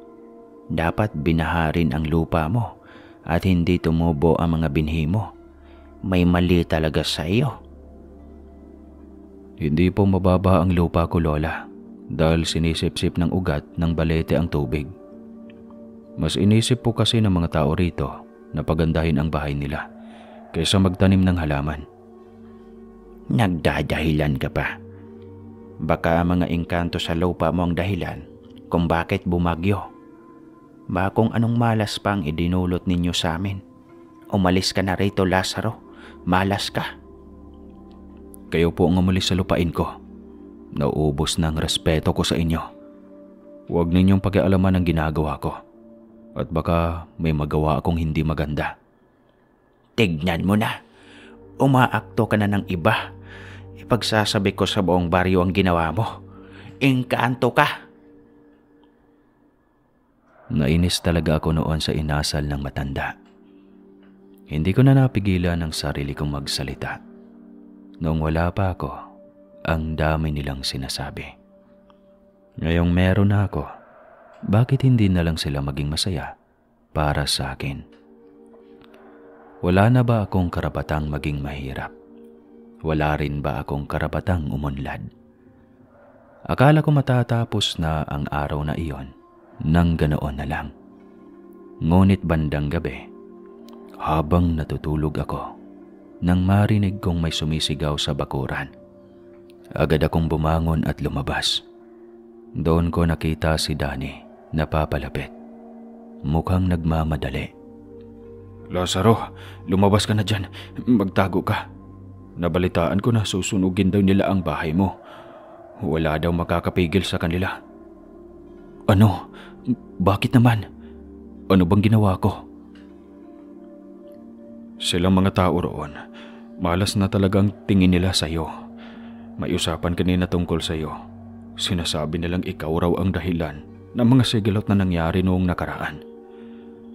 Dapat binaha rin ang lupa mo at hindi tumubo ang mga binhi mo. May mali talaga sa iyo. Hindi po mababa ang lupa ko, Lola, dahil sinisip-sip ng ugat ng balete ang tubig. Mas inisip po kasi ng mga tao rito na pagandahin ang bahay nila kaysa magtanim ng halaman. Nagdadahilan ka pa. Baka mga engkanto sa lupa mo ang dahilan kung bakit bumagyo. Baka kung anong malas pang idinulot ninyo sa amin. Umalis ka na rito, Lazaro. Malas ka. Kayo po ang umalis sa lupain ko. Nauubos na ang respeto ko sa inyo. Huwag ninyong pag-aalaman ang ginagawa ko. At baka may magawa akong hindi maganda. Tignan mo na. Umaakto ka na ng iba. Ipagsasabi ko sa buong baryo ang ginawa mo. Engkanto ka. Nainis talaga ako noon sa inasal ng matanda. Hindi ko na napigilan ang sarili kong magsalita. Noong wala pa ako, ang dami nilang sinasabi. Ngayong meron na ako, bakit hindi na lang sila maging masaya para sa akin? Wala na ba akong karapatang maging mahirap? Wala rin ba akong karapatang umunlad? Akala ko matatapos na ang araw na iyon nang ganoon na lang. Ngunit bandang gabi, habang natutulog ako, nang marinig kong may sumisigaw sa bakuran. Agad akong bumangon at lumabas. Doon ko nakita si Danny na papalapit. Mukhang nagmamadali. Lazaro, lumabas ka na dyan. Magtago ka. Nabalitaan ko na susunugin daw nila ang bahay mo. Wala daw makakapigil sa kanila. Ano? Bakit naman? Ano bang ginawa ko? Silang mga tao roon, malas na talagang tingin nila sa iyo. May usapan kanina tungkol sa iyo. Sinasabi nilang ikaw raw ang dahilan ng mga sigalot na nangyari noong nakaraan.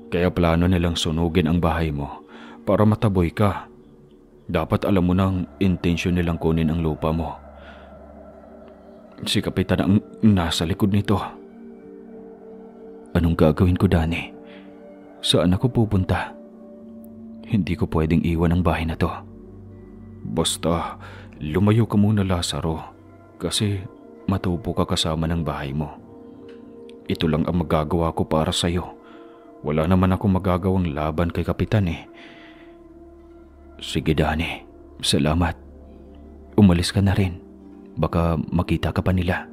Kaya plano nilang sunugin ang bahay mo para mataboy ka. Dapat alam mo nang intensyon nilang kunin ang lupa mo. Si Kapitan ang nasa likod nito. Anong gagawin ko, Danny? Saan ako pupunta? Hindi ko pwedeng iwan ang bahay na to. Basta, lumayo ka muna, Lazaro. Kasi matupo ka kasama ng bahay mo. Ito lang ang magagawa ko para sa'yo. Wala naman akong magagawang laban kay Kapitan eh. Sige, Danny. Salamat. Umalis ka na rin. Baka makita ka pa nila.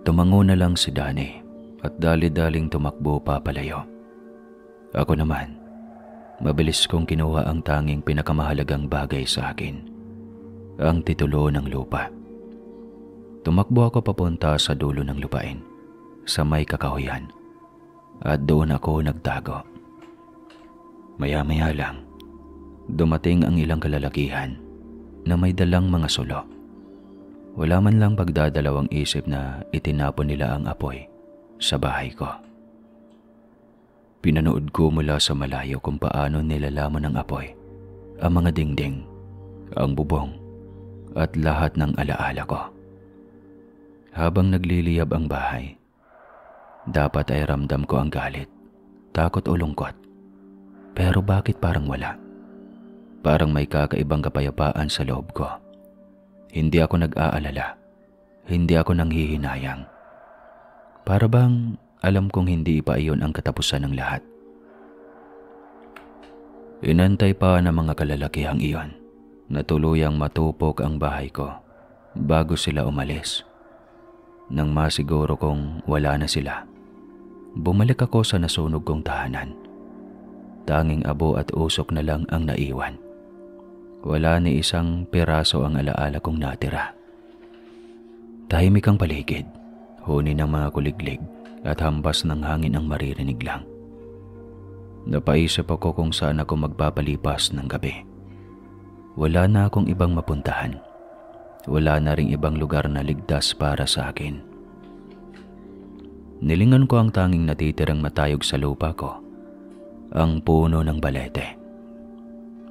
Tumango na lang si Danny at dali-daling tumakbo papalayo. Ako naman, mabilis kong kinuha ang tanging pinakamahalagang bagay sa akin, ang titulo ng lupa. Tumakbo ako papunta sa dulo ng lupain, sa may kakahuyan, at doon ako nagtago. Maya-maya lang, dumating ang ilang kalalakihan na may dalang mga sulo. Wala man lang pagdadalawang isip na itinapon nila ang apoy sa bahay ko. Pinanood ko mula sa malayo kung paano nilalaman ng apoy ang mga dingding, ang bubong, at lahat ng alaala ko. Habang nagliliyab ang bahay, dapat ay ramdam ko ang galit, takot o lungkot. Pero bakit parang wala? Parang may kakaibang kapayapaan sa loob ko. Hindi ako nag-aalala, hindi ako nanghihinayang. Para bang alam kong hindi pa iyon ang katapusan ng lahat. Inantay pa ng mga kalalakihang iyon na tuluyang matupok ang bahay ko bago sila umalis. Nang masiguro kong wala na sila, bumalik ako sa nasunog kong tahanan. Tanging abo at usok na lang ang naiwan. Wala ni isang piraso ang alaala kong natira. Tahimik ang paligid, huni ng mga kuliglig at hampas ng hangin ang maririnig lang. Napaisip ako kung saan ako magpapalipas ng gabi. Wala na akong ibang mapuntahan. Wala na ring ibang lugar na ligtas para sa akin. Nilingon ko ang tanging natitirang matayog sa lupa ko, ang puno ng balete.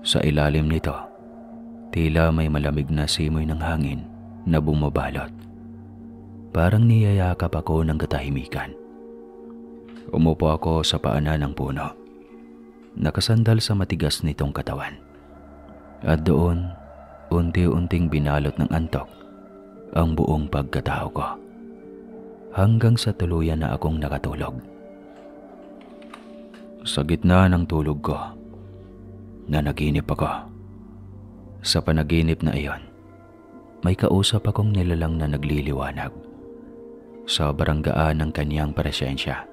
Sa ilalim nito, tila may malamig na simoy ng hangin na bumabalot. Parang niyayakap ako ng katahimikan. Umupo ako sa paanan ng puno, nakasandal sa matigas nitong katawan. At doon, unti-unting binalot ng antok ang buong pagkatao ko. hanggang sa tuluyan na akong nakatulog. Sa gitna ng tulog ko, nanaginip ako. Sa panaginip na iyon, may kausap akong nilalang na nagliliwanag. Sobrang gaan ng kanyang presensya.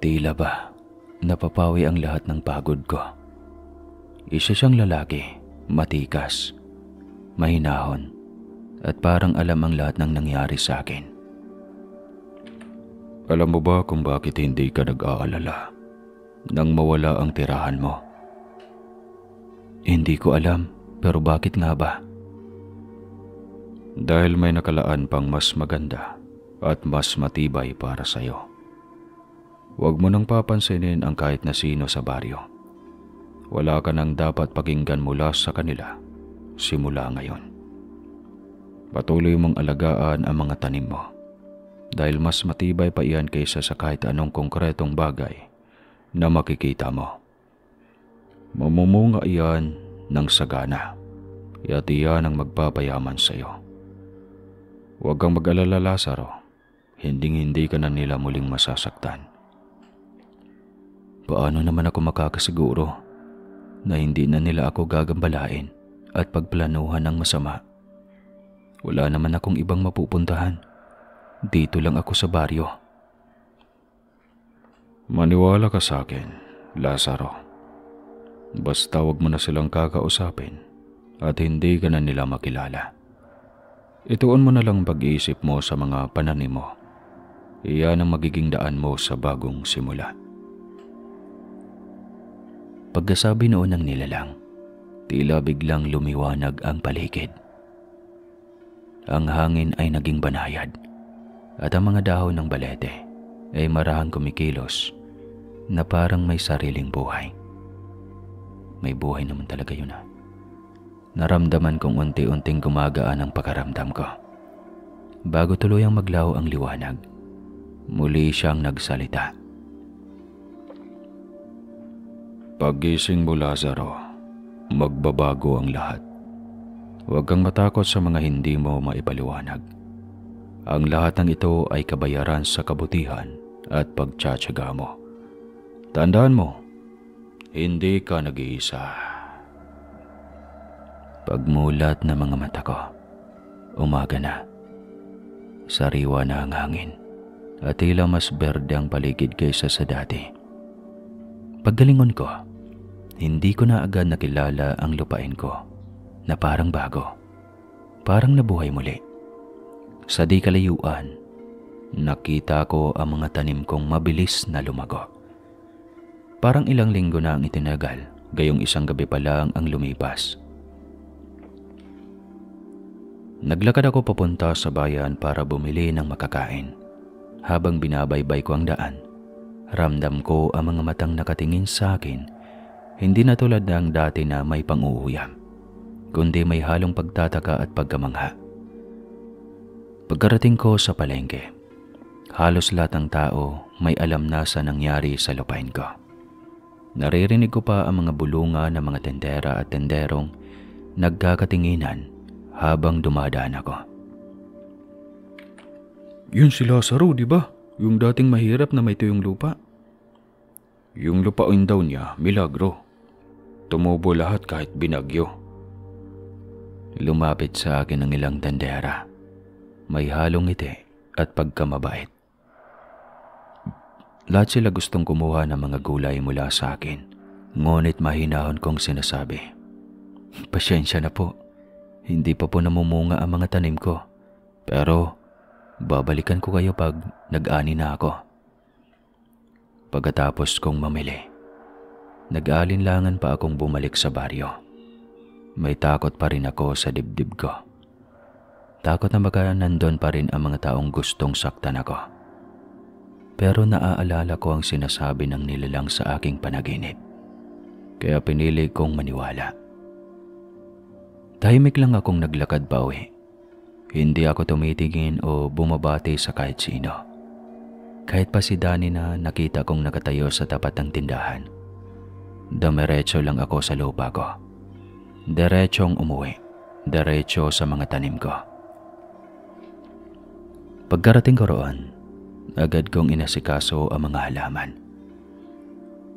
Tila ba napapawi ang lahat ng pagod ko. Isa siyang lalaki, matikas, mahinahon, at parang alam ang lahat ng nangyari sa akin. Alam mo ba kung bakit hindi ka nag-aalala nang mawala ang tirahan mo? Hindi ko alam, pero bakit nga ba? Dahil may nakalaan pang mas maganda at mas matibay para sa'yo. Huwag mo nang papansinin ang kahit na sino sa baryo. Wala ka nang dapat pakinggan mula sa kanila simula ngayon. Patuloy mong alagaan ang mga tanim mo dahil mas matibay pa iyan kaysa sa kahit anong konkretong bagay na makikita mo. Mamumunga iyan ng sagana at iyan ang magpapayaman sa iyo. Huwag kang mag-alala, Lazaro. Hinding-hindi ka na nila muling masasaktan. Paano naman ako makakasiguro na hindi na nila ako gagambalain at pagplanuhan ng masama? Wala naman akong ibang mapupuntahan. Dito lang ako sa baryo. Maniwala ka sa akin, Lazaro. Basta wag mo na silang kakausapin at hindi ka na nila makilala. Ituon mo na lang pag-iisip mo sa mga pananim mo. Iyan ang magiging daan mo sa bagong simula. Pagkasabi noon ng nilalang, tila biglang lumiwanag ang paligid. Ang hangin ay naging banayad at ang mga dahon ng balete ay marahang kumikilos na parang may sariling buhay. May buhay naman talaga yun . Naramdaman kong unti-unting gumagaan ang pakaramdam ko. Bago tuluyang maglaho ang liwanag, muli siyang nagsalita. Paggising mo, Lazaro, magbabago ang lahat. Huwag kang matakot sa mga hindi mo maipaliwanag. Ang lahat ng ito ay kabayaran sa kabutihan at pagtsatsaga mo. Tandaan mo, hindi ka nag-iisa. Pagmulat ng mga mata ko, umaga na. Sariwa na ang hangin at tila mas berde ang paligid kaysa sa dati. Paggalingon ko, hindi ko na agad nakilala ang lupain ko na parang bago, parang nabuhay muli. Sa di kalayuan, nakita ko ang mga tanim kong mabilis na lumago. Parang ilang linggo na ang itinagal, gayong isang gabi pa lang ang lumipas. Naglakad ako papunta sa bayan para bumili ng makakain. Habang binabaybay ko ang daan, ramdam ko ang mga matang nakatingin sa akin, hindi na tulad ng dati na may pang-uuyam, kundi may halong pagtataka at pagkamangha. Pagkarating ko sa palengke, halos lahat ng tao may alam na sa nangyari sa lupain ko. Naririnig ko pa ang mga bulungan ng mga tendera at tenderong nagkakatinginan habang dumadaan ako. Yun si Lazaro, di ba? Yung dating mahirap na may tuyong lupa. Yung lupain daw niya, milagro. Tumubo lahat kahit binagyo. Lumapit sa akin ang ilang tendera. May halong ngiti at pagkamabait. Lahat sila gustong kumuha ng mga gulay mula sa akin. Ngunit mahinahon kong sinasabi, pasensya na po. Hindi pa po namumunga ang mga tanim ko. Pero babalikan ko kayo pag nag-ani na ako. Pagkatapos kong mamili, nag-aalinlangan pa akong bumalik sa baryo. May takot pa rin ako sa dibdib ko. Takot na baka nandun pa rin ang mga taong gustong saktan ako. Pero naaalala ko ang sinasabi ng nilalang sa aking panaginip. Kaya pinili kong maniwala. Tahimik lang akong naglakad pa uwi. Hindi ako tumitingin o bumabati sa kahit sino. Kahit pa si Danny na nakita kong nakatayo sa tapat ng tindahan. Dumiretso lang ako sa lupa ko. Diretsong umuwi. Diretso sa mga tanim ko. Pagkarating ko roon, agad kong inasikaso ang mga halaman.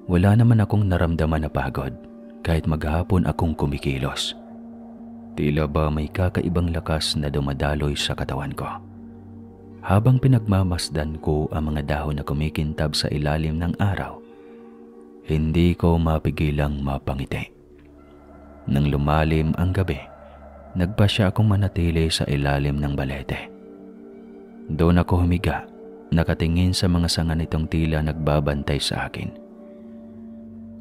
Wala naman akong naramdaman na pagod kahit maghapon akong kumikilos. Tila ba may kakaibang lakas na dumadaloy sa katawan ko. Habang pinagmamasdan ko ang mga dahon na kumikintab sa ilalim ng araw, hindi ko mapigilang mapangiti. Nang lumalim ang gabi, nagpasya akong manatili sa ilalim ng balete. Doon ako humiga, nakatingin sa mga sanga nitong tila nagbabantay sa akin.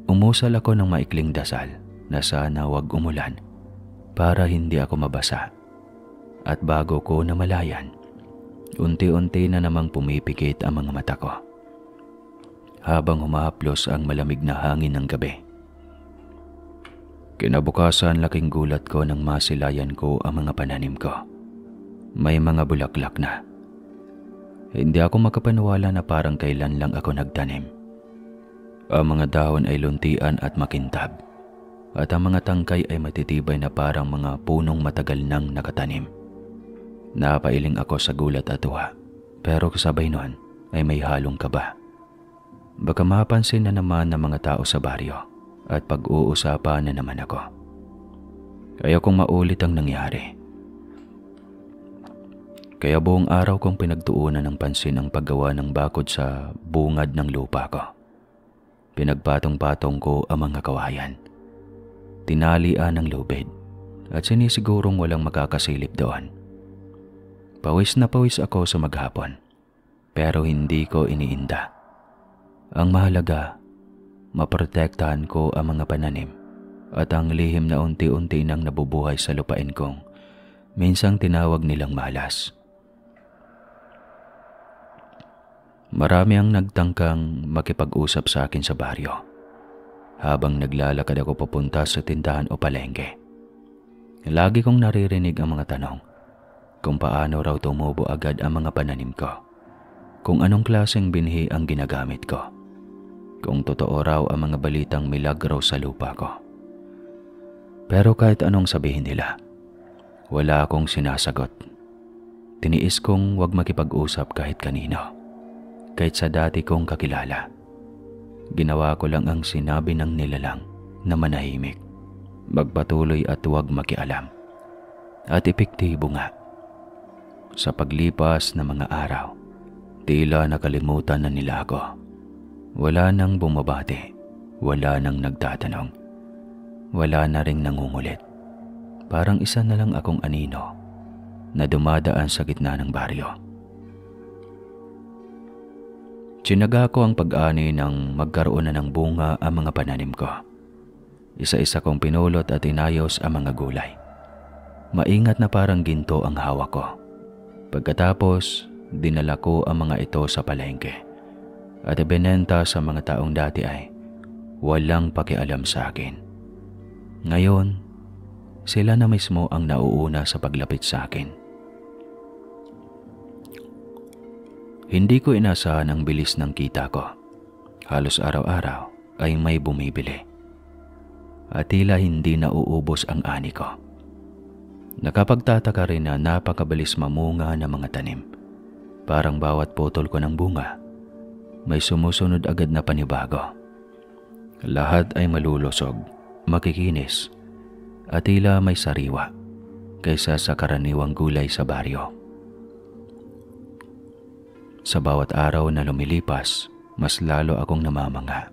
Umusal ako ng maikling dasal na sana wag umulan para hindi ako mabasa. At bago ko namalayan, unti-unti na namang pumipikit ang mga mata ko habang humahaplos ang malamig na hangin ng gabi. Kinabukasan, laking gulat ko nang masilayan ko ang mga pananim ko. May mga bulaklak na. Hindi ako makapaniwala na parang kailan lang ako nagtanim. Ang mga dahon ay luntian at makintab, at ang mga tangkay ay matitibay na parang mga punong matagal nang nakatanim. Napailing ako sa gulat at tuwa, pero kasabay nun ay may halong kaba. Baka mapansin na naman ng mga tao sa baryo at pag-uusapan na naman ako. Kaya kung maulit ang nangyari. Kaya buong araw kong pinagtuunan ng pansin ang paggawa ng bakod sa bungad ng lupa ko. Pinagpatong-patong ko ang mga kawayan. Tinalian ng lubid at sinisigurong walang makakasilip doon. Pawis na pawis ako sa maghapon, pero hindi ko iniinda. Ang mahalaga, maprotektahan ko ang mga pananim at ang lihim na unti-unti nang nabubuhay sa lupain kong minsang tinawag nilang malas. Marami ang nagtangkang makipag-usap sa akin sa baryo habang naglalakad ako papunta sa tindahan o palengke. Lagi kong naririnig ang mga tanong kung paano raw tumubo agad ang mga pananim ko, kung anong klaseng binhi ang ginagamit ko, kung totoo raw ang mga balitang milagro sa lupa ko. Pero kahit anong sabihin nila, wala akong sinasagot. Tiniis kong wag makipag-usap kahit kanino. Kahit sa dati kong kakilala, ginawa ko lang ang sinabi ng nilalang na manahimik, magpatuloy at huwag makialam. At epektibo nga. Sa paglipas ng mga araw, tila nakalimutan na nila ako. Wala nang bumabati, wala nang nagtatanong, wala na ring nangungulit. Parang isa na lang akong anino na dumadaan sa gitna ng baryo. Tsinaga ko ang pag-ani ng magkaroon na ng bunga ang mga pananim ko. Isa-isa kong pinulot at inayos ang mga gulay. Maingat na parang ginto ang hawak ko. Pagkatapos, dinala ko ang mga ito sa palengke at ibinenta sa mga taong dati ay walang pakialam sa akin. Ngayon, sila na mismo ang nauuna sa paglapit sa akin. Hindi ko inasahan ang bilis ng kita ko. Halos araw-araw ay may bumibili. At tila hindi nauubos ang ani ko. Nakapagtataka rin na napakabilis mamunga ng mga tanim. Parang bawat putol ko ng bunga, may sumusunod agad na panibago. Lahat ay malulusog, makikinis, at tila may sariwa kaysa sa karaniwang gulay sa baryo. Sa bawat araw na lumilipas, mas lalo akong namamanga.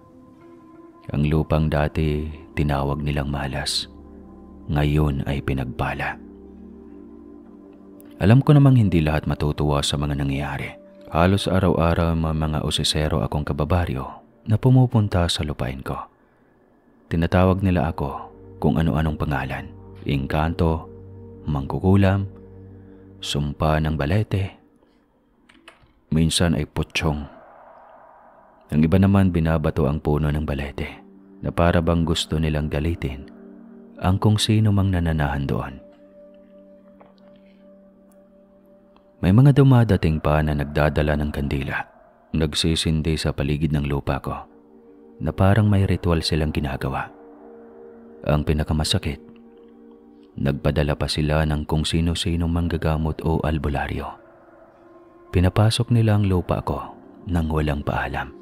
Ang lupang dati tinawag nilang malas, ngayon ay pinagpala. Alam ko namang hindi lahat matutuwa sa mga nangyayari. Halos araw-araw may mga osisero akong kababaryo na pumupunta sa lupain ko. Tinatawag nila ako kung ano-anong pangalan: engkanto, mangkukulam, sumpa ng balete, minsan ay putsyong. Ang iba naman binabato ang puno ng balete na para bang gusto nilang galitin ang kung sino mang nananahan doon. May mga dumadating pa na nagdadala ng kandila, nagsisindi sa paligid ng lupa ko na parang may ritual silang ginagawa. Ang pinakamasakit, nagpadala pa sila ng kung sino-sino manggagamot o albularyo. Pinapasok nila ang lupa ko nang walang paalam.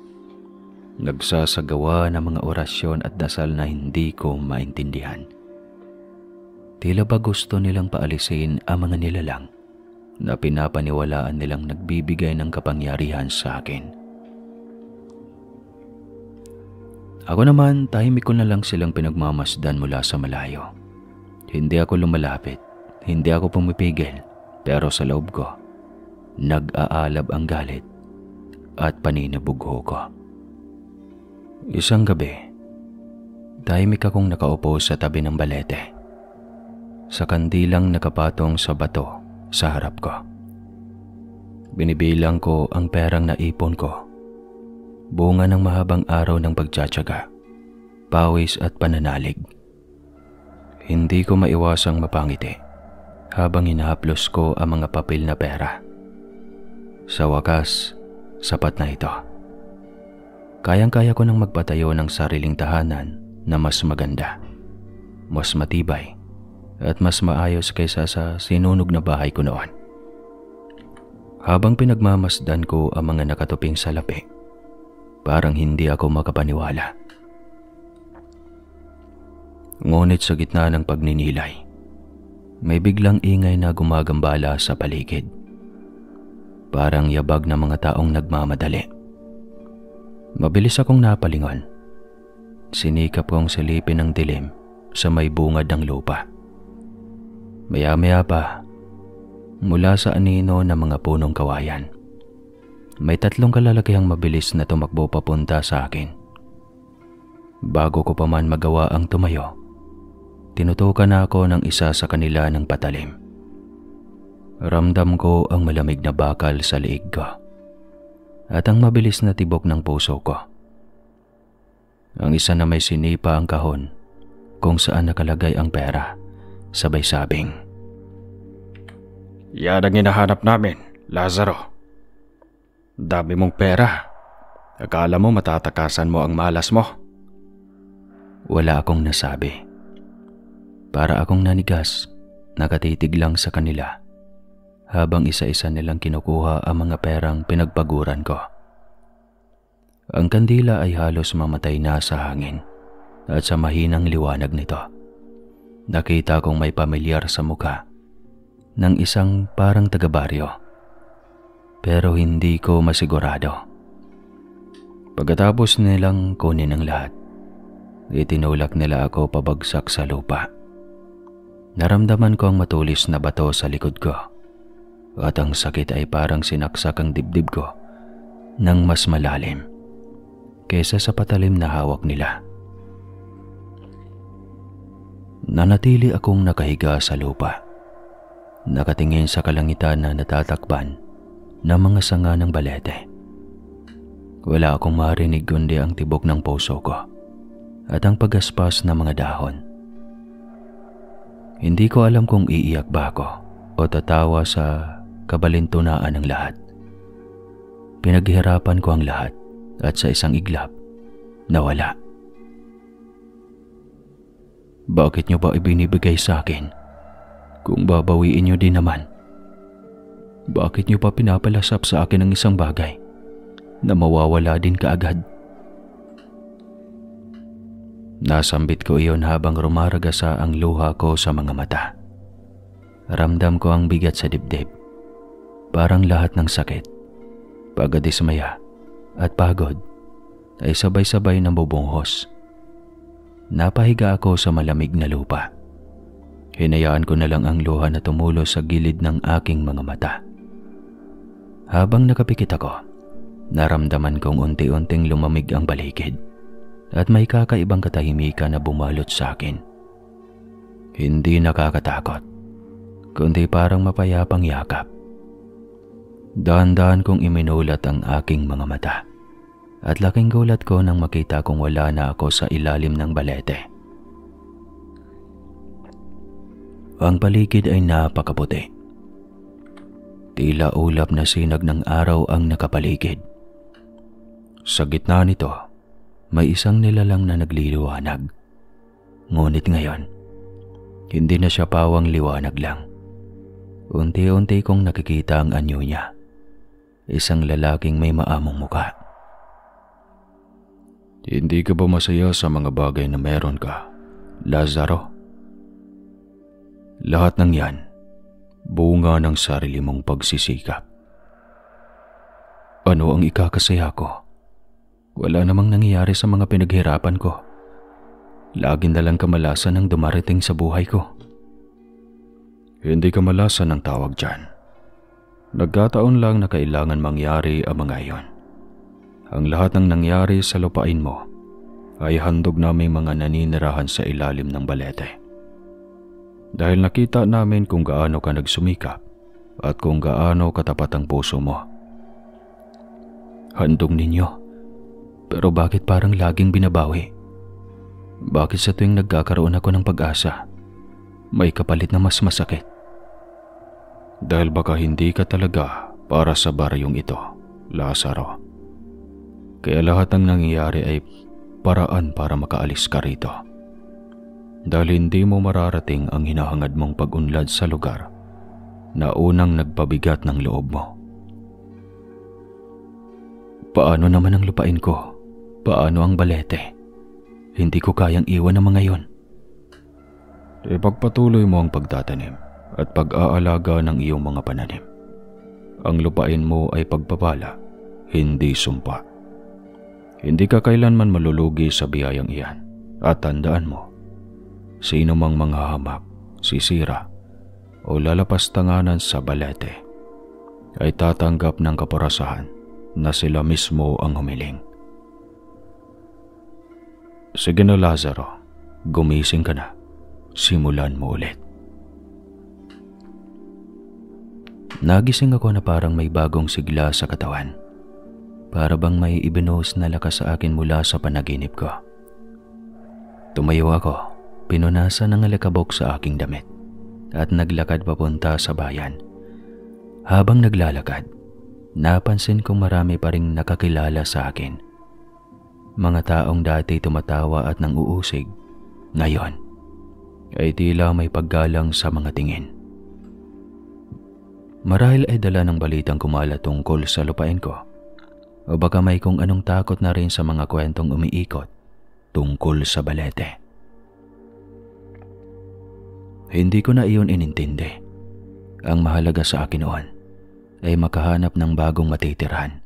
Nagsasagawa ng mga orasyon at dasal na hindi ko maintindihan. Tila ba gusto nilang paalisin ang mga nilalang na pinapaniwalaan nilang nagbibigay ng kapangyarihan sa akin. Ako naman, tahimik ko na lang silang pinagmamasdan mula sa malayo. Hindi ako lumalapit, hindi ako pumipigil, pero sa loob ko, nag-aalab ang galit at paninibugho ko. Isang gabi, tahimik akong nakaupo sa tabi ng balete. Sa kandilang nakapatong sa bato sa harap ko. Binibilang ko ang perang naipon ko. Bunga ng mahabang araw ng pagtsatsaga, pawis at pananalig. Hindi ko maiwasang mapangiti habang hinahaplos ko ang mga papel na pera. Sa wakas, sapat na ito. Kayang-kaya ko nang magpatayo ng sariling tahanan na mas maganda, mas matibay, at mas maayos kaysa sa sinunog na bahay ko noon. Habang pinagmamasdan ko ang mga nakatuping salapi, parang hindi ako makapaniwala. Ngunit sa gitna ng pagninilay, may biglang ingay na gumagambala sa paligid. Parang yabag ng mga taong nagmamadali. Mabilis akong napalingon. Sinikap kong silipin ang dilim sa may bungad ng lupa. Maya-maya pa, mula sa anino ng mga punong kawayan, may 3 kalalakihang mabilis na tumakbo papunta sa akin. Bago ko pa man magawa ang tumayo, tinutukan ako ng isa sa kanila ng patalim. Ramdam ko ang malamig na bakal sa liig ko at ang mabilis na tibok ng puso ko. Ang isa na may sinipa ang kahon kung saan nakalagay ang pera, sabay sabing, "Yan ang hinahanap namin, Lazaro. Dami mong pera. Akala mo matatakasan mo ang malas mo?" Wala akong nasabi. Para akong nanigas, nakatitig lang sa kanila habang isa-isa nilang kinukuha ang mga perang pinagpaguran ko. Ang kandila ay halos mamatay na sa hangin at sa mahinang liwanag nito, nakita kong may pamilyar sa mukha ng isang parang taga-baryo. Pero hindi ko masigurado. Pagkatapos nilang kunin ang lahat, itinulak nila ako pabagsak sa lupa. Naramdaman ko ang matulis na bato sa likod ko at ang sakit ay parang sinaksak ang dibdib ko ng mas malalim kaysa sa patalim na hawak nila. Nanatili akong nakahiga sa lupa, nakatingin sa kalangitan na natatakpan ng mga sanga ng balete. Wala akong marinig kundi ang tibok ng puso ko at ang pagaspas ng mga dahon. Hindi ko alam kung iiyak ba ako o tatawa sa kabalintunaan ng lahat. Pinaghirapan ko ang lahat at sa isang iglap, nawala. Bakit niyo ba ibinibigay sa akin kung babawiin niyo din naman? Bakit niyo pa pinapalasap sa akin ng isang bagay na mawawala din kaagad? Nasambit ko iyon habang rumaragasa ang luha ko sa mga mata. Ramdam ko ang bigat sa dibdib. Parang lahat ng sakit, pagkadismaya at pagod ay sabay-sabay na bubunghos. Napahiga ako sa malamig na lupa. Hinayaan ko na lang ang luha na tumulo sa gilid ng aking mga mata. Habang nakapikit ako, naramdaman kong unti-unting lumamig ang paligid at may kakaibang katahimikan na bumalot sa akin. Hindi nakakatakot, kundi parang mapayapang yakap. Dahan-dahan kong iminulat ang aking mga mata at laking gulat ko nang makita kong wala na ako sa ilalim ng balete. Ang paligid ay napakaputi. Tila ulap na sinag ng araw ang nakapaligid. Sa gitna nito, may isang nilalang na nagliliwanag. Ngunit ngayon, hindi na siya pawang liwanag lang. Unti-unti kong nakikita ang anyo niya. isang lalaking may maamong muka. Hindi ka ba masaya sa mga bagay na meron ka, Lazaro? Lahat ng yan, bunga ng sarili mong pagsisikap. Ano ang ikakasaya ko? Wala namang nangyayari sa mga pinaghirapan ko. Laging dalang kamalasan ang dumarating sa buhay ko. Hindi kamalasan ang tawag dyan. Nagkataon lang na kailangan mangyari ang mga iyon. Ang lahat ng nangyari sa lupain mo ay handog naming mga naninirahan sa ilalim ng balete. Dahil nakita namin kung gaano ka nagsumikap at kung gaano katapat ang puso mo. Handog ninyo? Pero bakit parang laging binabawi? Bakit sa tuwing nagkakaroon ako ng pag-asa, may kapalit na mas masakit? Dahil baka hindi ka talaga para sa baryong ito, Lazaro. Kaya lahat ng nangyayari ay paraan para makaalis ka rito. Dahil hindi mo mararating ang hinahangad mong pag-unlad sa lugar na unang nagpabigat ng loob mo. Paano naman ang lupain ko? Paano ang balete? Hindi ko kayang iwan ang mga yon. Ipagpatuloy mo ang pagtatanim at pag-aalaga ng iyong mga pananim. Ang lupain mo ay pagpapala, hindi sumpa. Hindi ka kailanman malulugi sa biyayang iyan. At tandaan mo, sino mang manghahamak, sisira o lalapastanganan sa balete ay tatanggap ng kaparasahan na sila mismo ang humiling. Sige na, Lazaro, gumising ka na. Simulan mo ulit. Nagising ako na parang may bagong sigla sa katawan. Para bang may ibinuhos na lakas sa akin mula sa panaginip ko. Tumayo ako, pinunasan ng alikabok sa aking damit at naglakad papunta sa bayan. Habang naglalakad, napansin kong marami pa ring nakakilala sa akin. Mga taong dati tumatawa at nanguusig, ngayon ay tila may paggalang sa mga tingin. Marahil ay dala ng balitang kumala tungkol sa lupain ko. O baka may kung anong takot na rin sa mga kwentong umiikot tungkol sa balete. Hindi ko na iyon inintindi. Ang mahalaga sa akin noon ay makahanap ng bagong matitirhan.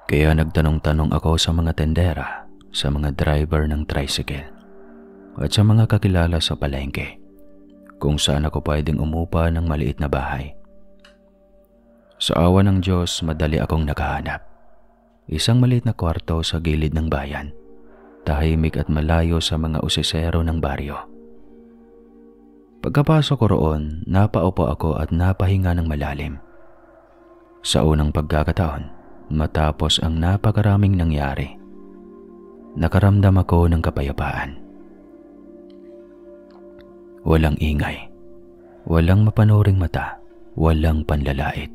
Kaya nagtanong-tanong ako sa mga tendera, sa mga driver ng tricycle, at sa mga kakilala sa palengke kung saan ako pwedeng umupa ng maliit na bahay. Sa awa ng Diyos, madali akong nakahanap. Isang maliit na kwarto sa gilid ng bayan, tahimik at malayo sa mga usisero ng baryo. Pagkapasok ko roon, napaupo ako at napahinga ng malalim. Sa unang pagkakataon, matapos ang napakaraming nangyari, nakaramdam ako ng kapayapaan. Walang ingay, walang mapanuring mata, walang panlalait.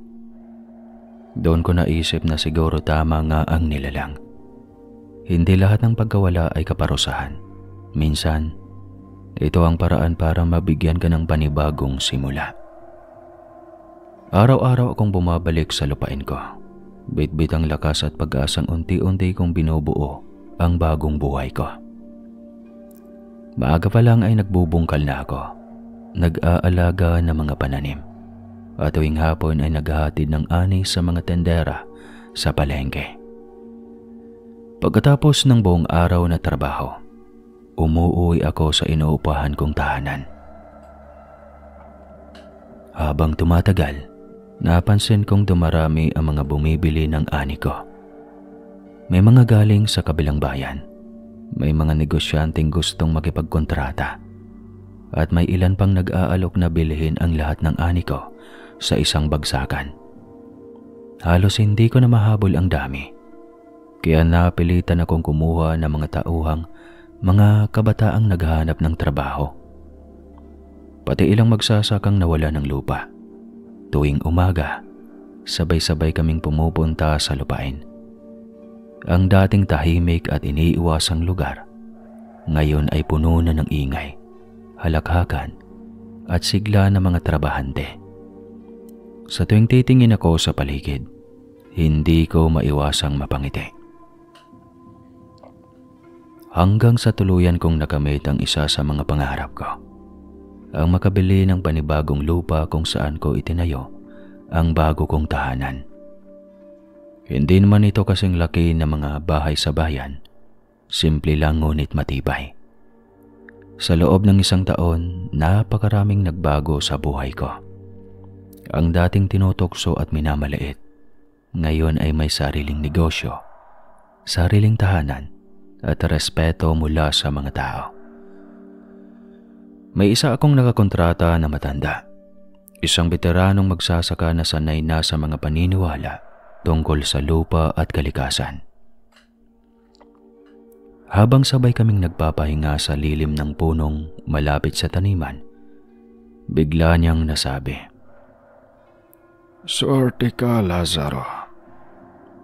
Doon ko naisip na siguro tama nga ang nilalang. Hindi lahat ng pagkawala ay kaparusahan. Minsan, ito ang paraan para mabigyan ka ng panibagong simula. Araw-araw akong bumabalik sa lupain ko. Bit-bit ang lakas at pag-asang unti-unti kong binubuo ang bagong buhay ko. Maaga pa lang ay nagbubungkal na ako. Nag-aalaga ng mga pananim. At tuwing hapon ay naghahatid ng ani sa mga tendera sa palengke. Pagkatapos ng buong araw na trabaho, umuuwi ako sa inuupahan kong tahanan. Habang tumatagal, napansin kong dumarami ang mga bumibili ng ani ko. May mga galing sa kabilang bayan, may mga negosyanteng gustong makipagkontrata, at may ilan pang nag-aalok na bilhin ang lahat ng ani ko sa isang bagsakan. Halos hindi ko na mahabol ang dami, kaya napilitan akong kumuha ng mga tauhang mga kabataang naghahanap ng trabaho. Pati ilang magsasakang nawala ng lupa. Tuwing umaga, sabay-sabay kaming pumupunta sa lupain. Ang dating tahimik at iniiwasang lugar, ngayon ay puno na ng ingay, halakhakan at sigla ng mga trabahante. Sa tuwing titingin ako sa paligid, Hindi ko maiwasang mapangiti. Hanggang sa tuluyan kong nakamit ang isa sa mga pangarap ko. Ang makabili ng panibagong lupa kung saan ko itinayo ang bago kong tahanan. Hindi naman ito kasing laki na mga bahay sa bayan. Simple lang ngunit matibay. Sa loob ng 1 taon, napakaraming nagbago sa buhay ko. Ang dating tinutokso at minamaliit, ngayon ay may sariling negosyo, sariling tahanan, at respeto mula sa mga tao. May isa akong nakakontrata na matanda. Isang veteranong magsasaka na sanay na sa mga paniniwala tungkol sa lupa at kalikasan. Habang sabay kaming nagpapahinga sa lilim ng punong malapit sa taniman, bigla niyang nasabi, "Swerte ka, Lazaro.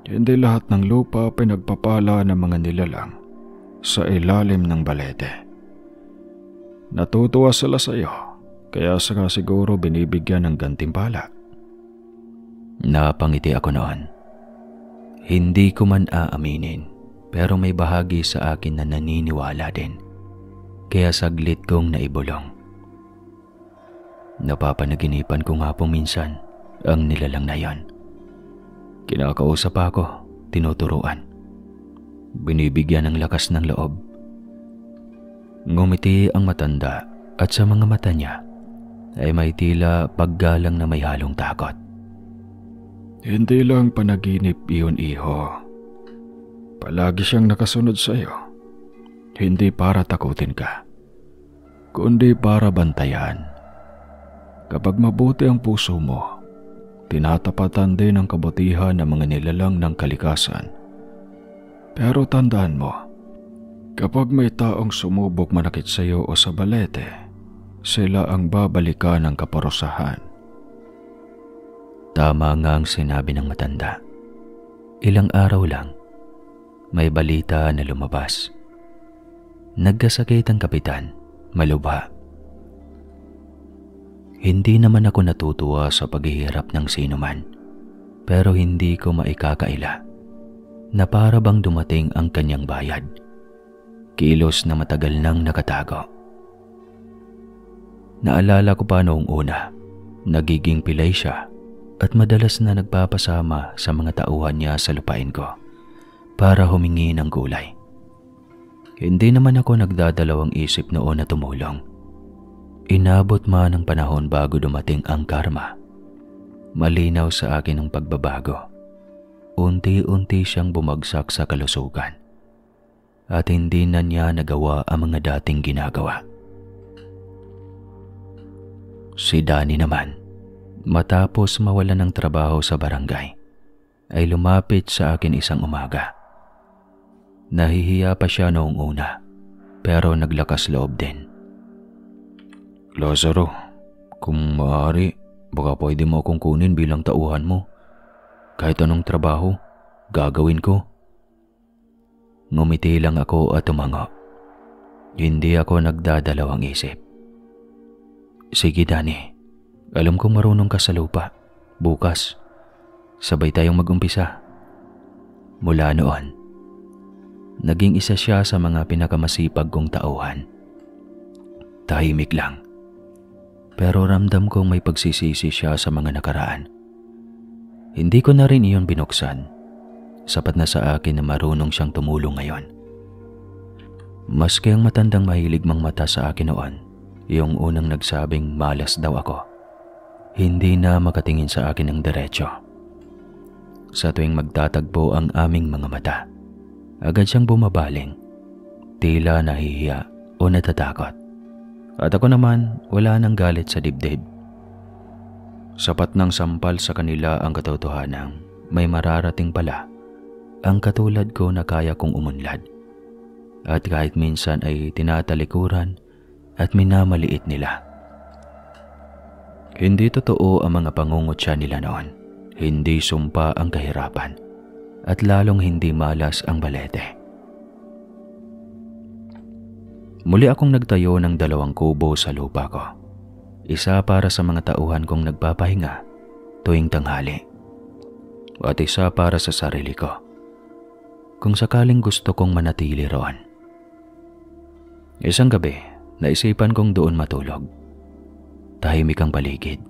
Hindi lahat ng lupa pinagpapala ng mga nilalang sa ilalim ng balete. Natutuwa sila sa iyo, kaya saka siguro binibigyan ng gantimpala." Napangiti ako noon. Hindi ko man aaminin, pero may bahagi sa akin na naniniwala din. Kaya saglit kong naibulong. Napapanaginipan ko nga po minsan ang nilalang na yon. Kinakausap ako, tinuturuan. Binibigyan ng lakas ng loob. Ngumiti ang matanda at sa mga mata niya ay may tila paggalang na may halong takot. "Hindi lang panaginip iyon, iho. Palagi siyang nakasunod sa iyo. Hindi para takutin ka, kundi para bantayan. Kapag mabuti ang puso mo, tinatapatan din ang kabutihan ng mga nilalang ng kalikasan. Pero tandaan mo, kapag may taong sumubok manakit sa iyo o sa balete, sila ang babalikan ng kaparusahan." Tama nga ang sinabi ng matanda. Ilang araw lang, may balita na lumabas. Nagkasakit ang kapitan, malubha. Hindi naman ako natutuwa sa paghihirap ng sinuman, pero hindi ko maikakaila na para bang dumating ang kanyang bayad. Kilos na matagal nang nakatago. Naalala ko pa noong una, nagiging pilay siya at madalas na nagpapasama sa mga tauhan niya sa lupain ko para humingi ng gulay. Hindi naman ako nagdadalawang isip noon na tumulong. Inabot man ang panahon bago dumating ang karma. Malinaw sa akin ang pagbabago. Unti-unti siyang bumagsak sa kalusugan at hindi na niya nagawa ang mga dating ginagawa. Si Danny naman, matapos mawalan ng trabaho sa barangay, ay lumapit sa akin isang umaga. Nahihiya pa siya noong una, pero naglakas loob din. "Lazaro, kung maaari, baka pwede mo akong kunin bilang tauhan mo. Kahit anong trabaho, gagawin ko." Ngumiti lang ako at tumango. Hindi ako nagdadalawang isip. "Sige Danny, alam kong marunong ka sa lupa. Bukas, sabay tayong mag-umpisa." Mula noon, naging isa siya sa mga pinakamasipag kong tauhan. Tahimik lang, pero ramdam kong may pagsisisi siya sa mga nakaraan. Hindi ko na rin iyon binuksan. Sapat na sa akin na marunong siyang tumulong ngayon. Maski ang matandang mahilig mang mata sa akin noon, yung unang nagsabing malas daw ako, hindi na makatingin sa akin ng diretso. Sa tuwing magtatagpo ang aming mga mata, agad siyang bumabaling, tila nahihiya o natatakot. At ako naman, wala nang galit sa dibdib. Sapat ng sampal sa kanila ang katotohanang may mararating pala ang katulad ko na kaya kong umunlad. At kahit minsan ay tinatalikuran at minamaliit nila. Hindi totoo ang mga pangungutya nila noon. Hindi sumpa ang kahirapan. At lalong hindi malas ang balete. Muli akong nagtayo ng 2 kubo sa lupa ko. Isa para sa mga tauhan kong nagpapahinga tuwing tanghali. at isa para sa sarili ko. Kung sakaling gusto kong manatili roon. Isang gabi, naisipan kong doon matulog. Tahimik ang paligid.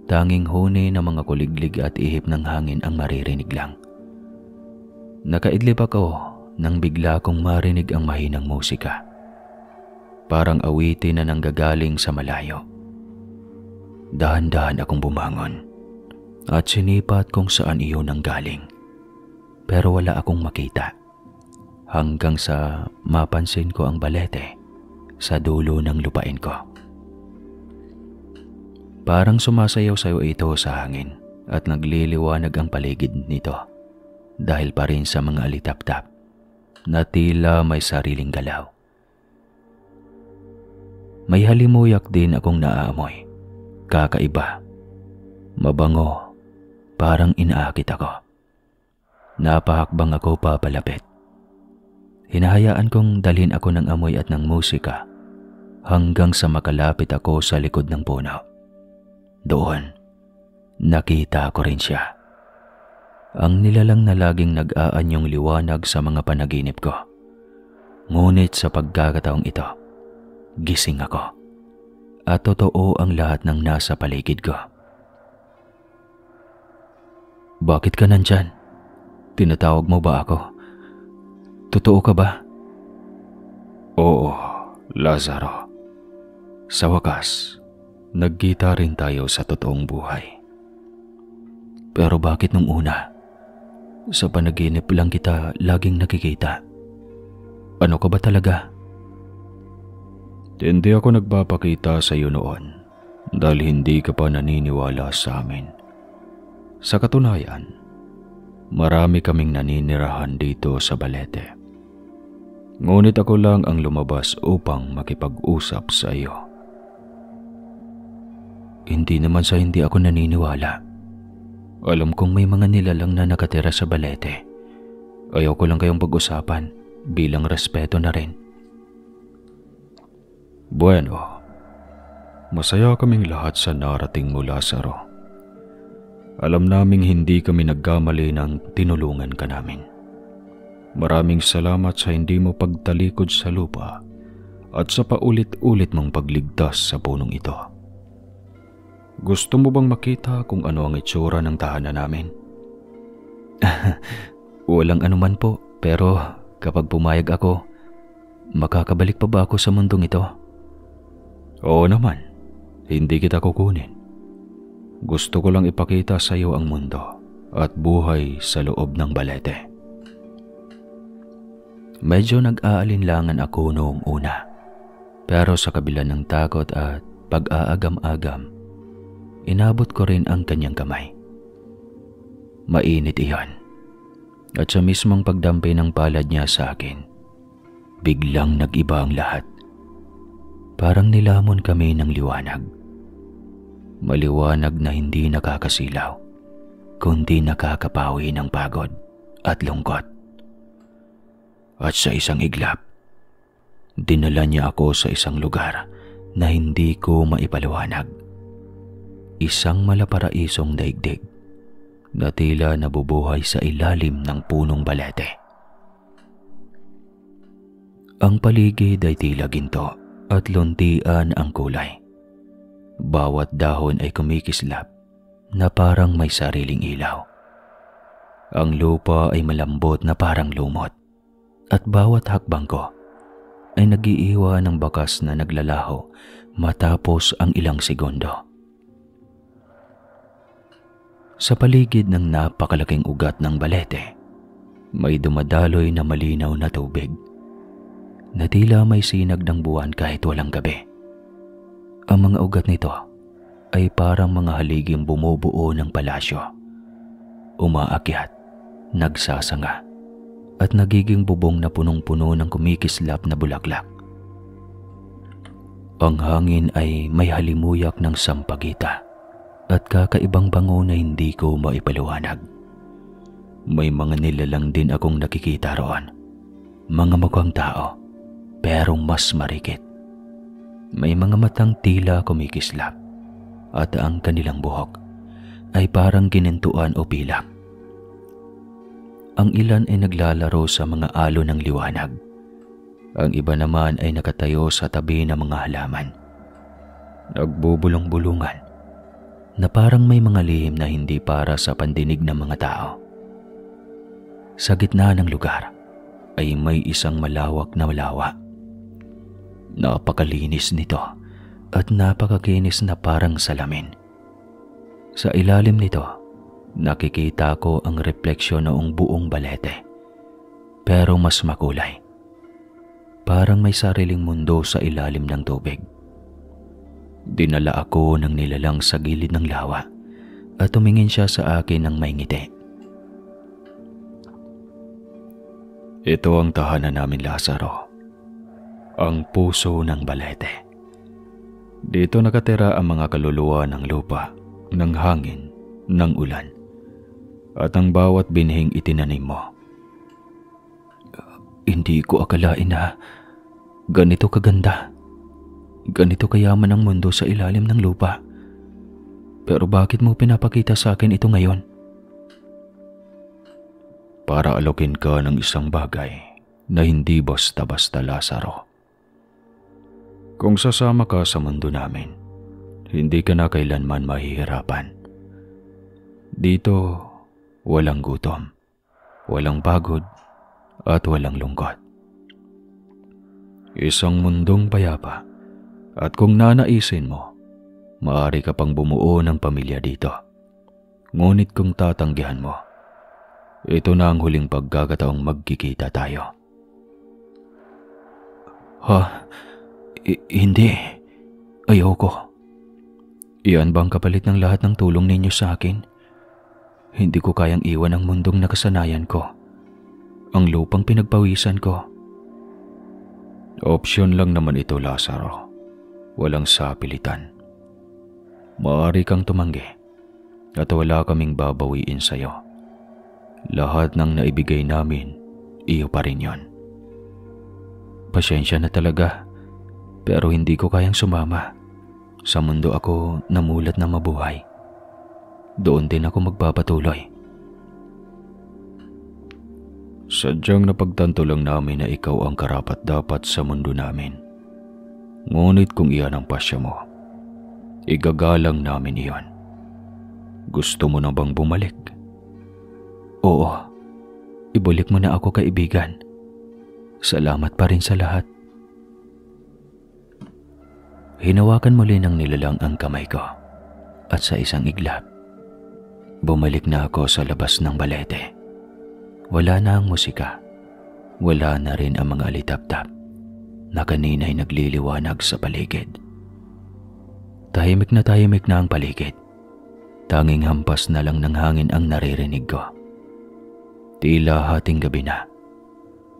Tanging huni ng mga kuliglig at ihip ng hangin ang maririnig lang. Nakaidlip ako nang bigla kong marinig ang mahinang musika. Parang awitin na nanggagaling sa malayo. Dahan-dahan akong bumangon at sinipat kung saan iyon nanggaling. Pero wala akong makita hanggang sa mapansin ko ang balete sa dulo ng lupain ko. Parang sumasayaw-sayaw ito sa hangin at nagliliwanag ang paligid nito dahil pa rin sa mga alitap-tap na tila may sariling galaw. May halimuyak din akong naaamoy. Kakaiba. Mabango. Parang inaakit ako. Napahakbang ako papalapit. Hinahayaan kong dalhin ako ng amoy at ng musika hanggang sa makalapit ako sa likod ng puno. Doon, nakita ko rin siya. Ang nilalang na laging nag-aanyong liwanag sa mga panaginip ko. Ngunit sa pagkakataong ito, gising ako. At totoo ang lahat ng nasa paligid ko. Bakit ka nandyan? Tinatawag mo ba ako? Totoo ka ba? Oo, Lazaro. Sa wakas, nagkita rin tayo sa totoong buhay. Pero bakit nung una? Sa panaginip lang kita laging nakikita. Ano ka ba talaga? Hindi ako nagpapakita sa iyo noon dahil hindi ka pa naniniwala sa amin. Sa katunayan, marami kaming naninirahan dito sa Balete. Ngunit ako lang ang lumabas upang makipag-usap sa iyo. Hindi naman sa hindi ako naniniwala. Alam kong may mga nilalang na nakatira sa Balete. Ayaw ko lang kayong pag-usapan bilang respeto na rin. Bueno, masaya kaming lahat sa narating mo, Lazaro. Alam naming hindi kami nagkamali ng tinulungan ka namin. Maraming salamat sa hindi mo pagtalikod sa lupa at sa paulit-ulit mong pagligtas sa punong ito. Gusto mo bang makita kung ano ang itsura ng tahanan namin? Walang anuman po, pero kapag pumayag ako, makakabalik pa ba ako sa mundong ito? Oo naman, hindi kita kukunin. Gusto ko lang ipakita sa iyo ang mundo at buhay sa loob ng Balete. Medyo nag-aalinlangan ako noong una. Pero sa kabila ng takot at pag-aagam-agam, inabot ko rin ang kanyang kamay. Mainit iyon. At sa mismong pagdampi ng palad niya sa akin, biglang nag-iba ang lahat. Parang nilamon kami ng liwanag. Maliwanag na hindi nakakasilaw, kundi nakakapawi ng pagod at lungkot. At sa isang iglap, dinala niya ako sa isang lugar na hindi ko maipaliwanag. Isang malaparaisong daigdig na tila nabubuhay sa ilalim ng punong balete. Ang paligid ay tila ginto at luntian ang kulay. Bawat dahon ay kumikislap na parang may sariling ilaw. Ang lupa ay malambot na parang lumot at bawat hakbang ko ay nag-iiwan ng bakas na naglalaho matapos ang ilang segundo. Sa paligid ng napakalaking ugat ng balete, may dumadaloy na malinaw na tubig na tila may sinag ng buwan kahit walang gabi. Ang mga ugat nito ay parang mga haliging bumubuo ng palasyo. Umaakyat, nagsasanga, at nagiging bubong na punong-puno ng kumikislap na bulaklak. Ang hangin ay may halimuyak ng sampagita at kakaibang bango na hindi ko maipaliwanag. May mga nilalang din akong nakikita roon. Mga mukhang tao, pero mas marikit. May mga matang tila kumikislap at ang kanilang buhok ay parang ginintuan o pilak Ang ilan ay naglalaro sa mga alon ng liwanag. Ang iba naman ay nakatayo sa tabi ng mga halaman. Nagbubulong-bulungan na parang may mga lihim na hindi para sa pandinig ng mga tao. Sa gitna ng lugar ay may isang malawak na lawa. Napakalinis nito at napakakinis na parang salamin. Sa ilalim nito, nakikita ko ang refleksyon noong buong balete, pero mas makulay. Parang may sariling mundo sa ilalim ng tubig. Dinala ako ng nilalang sa gilid ng lawa at tumingin siya sa akin ng may ngiti. Ito ang tahanan namin, Lazaro. Ang puso ng balete. Dito nakatira ang mga kaluluwa ng lupa, ng hangin, ng ulan, at ang bawat binhing itinanim mo. Hindi ko akalain na ganito kaganda, ganito kayaman ang mundo sa ilalim ng lupa. Pero bakit mo pinapakita sa akin ito ngayon? Para alokin ka ng isang bagay na hindi basta-basta, Lazaro. Kung sasama ka sa mundo namin, hindi ka na kailanman mahihirapan. Dito, walang gutom, walang pagod, at walang lungkot. Isang mundong payapa, at kung nanaisin mo, maaari ka pang bumuo ng pamilya dito. Ngunit kung tatanggihan mo, ito na ang huling pagkakataong magkikita tayo. Hindi. Ayoko. Iyan bang kapalit ng lahat ng tulong ninyo sa akin? Hindi ko kayang iwan ang mundong nakasanayan ko. Ang lupang pinagpawisan ko. Opsyon lang naman ito, Lazaro. Walang sapilitan. Maaari kang tumanggi at wala kaming babawiin sa'yo. Lahat ng naibigay namin, iyo pa rin yon. Pasensya na talaga, pero hindi ko kayang sumama. Sa mundo ako namulat na mabuhay. Doon din ako magpapatuloy. Sadyang napagtanto lang namin na ikaw ang karapat-dapat sa mundo namin. Ngunit kung iyan ang pasya mo, igagalang namin iyon. Gusto mo na bang bumalik? Oo, ibalik mo na ako, kaibigan. Salamat pa rin sa lahat. Hinawakan muli ng nilalang ang kamay ko at sa isang iglap, bumalik na ako sa labas ng balete. Wala na ang musika, wala na rin ang mga alitap-tap na kanina'y nagliliwanag sa paligid. Tahimik na ang paligid. Tanging hampas na lang ng hangin ang naririnig ko. Tila hating gabi na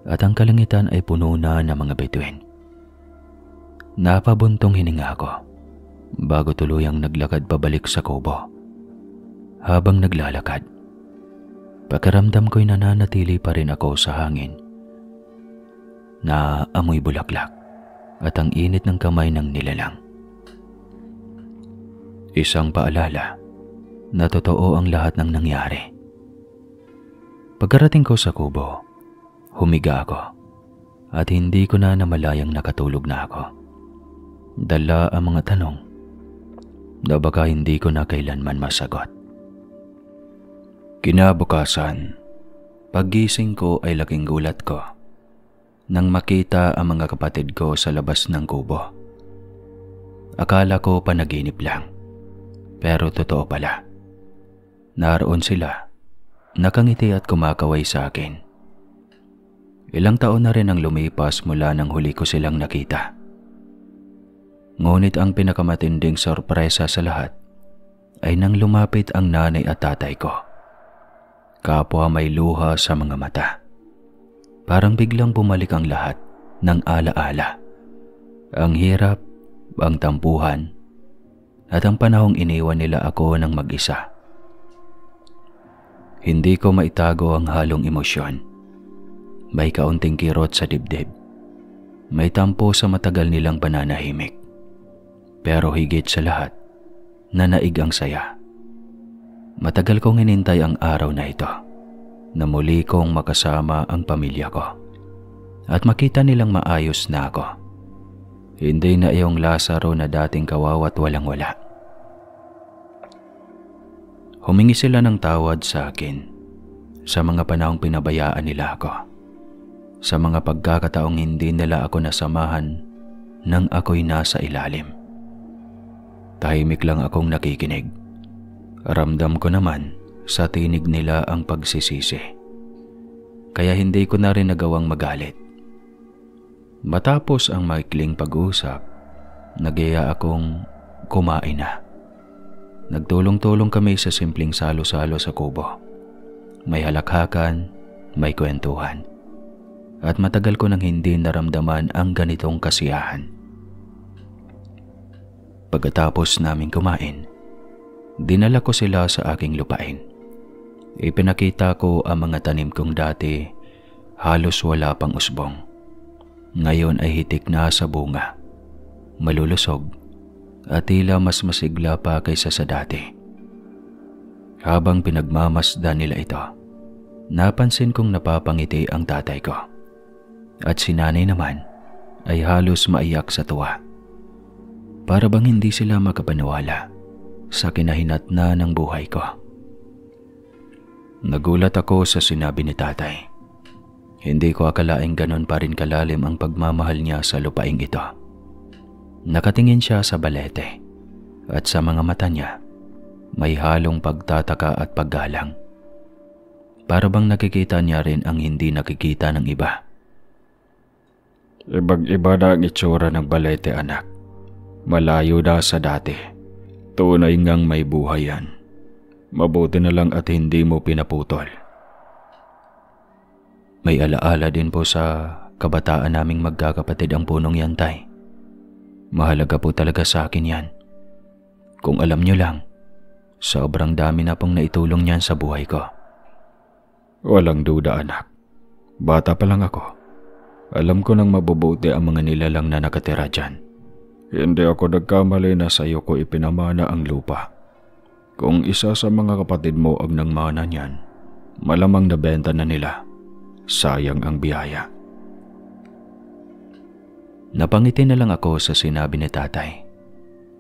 at ang kalangitan ay puno na ng mga bituin. Napabuntong hininga ako bago tuluyang naglakad pabalik sa kubo. Habang naglalakad, pakiramdam ko'y nananatili pa rin ako sa hangin na amoy bulaklak at ang init ng kamay ng nilalang. Isang paalala na totoo ang lahat ng nangyari. Pagkarating ko sa kubo, humiga ako at hindi ko na namalayang nakatulog na ako. Dala ang mga tanong na baka hindi ko na kailanman masagot. Kinabukasan, paggising ko ay laking gulat ko nang makita ang mga kapatid ko sa labas ng kubo. Akala ko panaginip lang, pero totoo pala. Naroon sila, nakangiti at kumakaway sa akin. Ilang taon na rin ang lumipas mula nang huli ko silang nakita. Ngunit ang pinakamatinding sorpresa sa lahat ay nang lumapit ang nanay at tatay ko. Kapwa may luha sa mga mata. Parang biglang bumalik ang lahat ng alaala. Ang hirap, ang tampuhan, at ang panahong iniwan nila ako ng mag-isa. Hindi ko maitago ang halong emosyon. May kaunting kirot sa dibdib. May tampo sa matagal nilang pananahimik. Pero higit sa lahat, nanaig ang saya. Matagal kong hinintay ang araw na ito. na muli kong makasama ang pamilya ko at makita nilang maayos na ako. Hindi na iyong Lazaro na dating kawawa at walang-wala. Humingi sila ng tawad sa akin sa mga panahong pinabayaan nila ako, sa mga pagkakataong hindi nila ako nasamahan nang ako'y nasa ilalim. Tahimik lang akong nakikinig. Ramdam ko naman sa tinig nila ang pagsisisi. Kaya hindi ko na rin nagawang magalit. Matapos ang maikling pag-usap, nagyaya akong kumain na. Nagtulong-tulong kami sa simpleng salo-salo sa kubo. May halakhakan, may kwentuhan. At matagal ko nang hindi naramdaman ang ganitong kasiyahan. Pagkatapos naming kumain, dinala ko sila sa aking lupain. Ipinakita ko ang mga tanim kong dati halos wala pang usbong. Ngayon ay hitik na sa bunga, malulusog at tila mas masigla pa kaysa sa dati. Habang pinagmamasdan nila ito, napansin kong napapangiti ang tatay ko. At si nanay naman ay halos maiyak sa tuwa. Para bang hindi sila makapaniwala sa kinahinatnan ng buhay ko. Nagulat ako sa sinabi ni tatay. Hindi ko akalaing ganon pa rin kalalim ang pagmamahal niya sa lupaing ito. Nakatingin siya sa balete at sa mga mata niya may halong pagtataka at paggalang. Para bang nakikita niya rin ang hindi nakikita ng iba. Ibang-iba na ang itsura ng balete, anak. Malayo na sa dati. Tunay ngang may buhay yan. Mabuti na lang at hindi mo pinaputol. May alaala din po sa kabataan naming magkakapatid ang punong yan, tay. Mahalaga po talaga sa akin yan. Kung alam nyo lang, sobrang dami na pong naitulong niyan sa buhay ko. Walang duda, anak. Bata pa lang ako. Alam ko nang mabubuti ang mga nilalang na nakatira dyan. Hindi ako nagkamali na sa iyo ko ipinamana ang lupa. Kung isa sa mga kapatid mo ang nangmana niyan, malamang nabenta na nila. Sayang ang biyaya. Napangiti na lang ako sa sinabi ni tatay.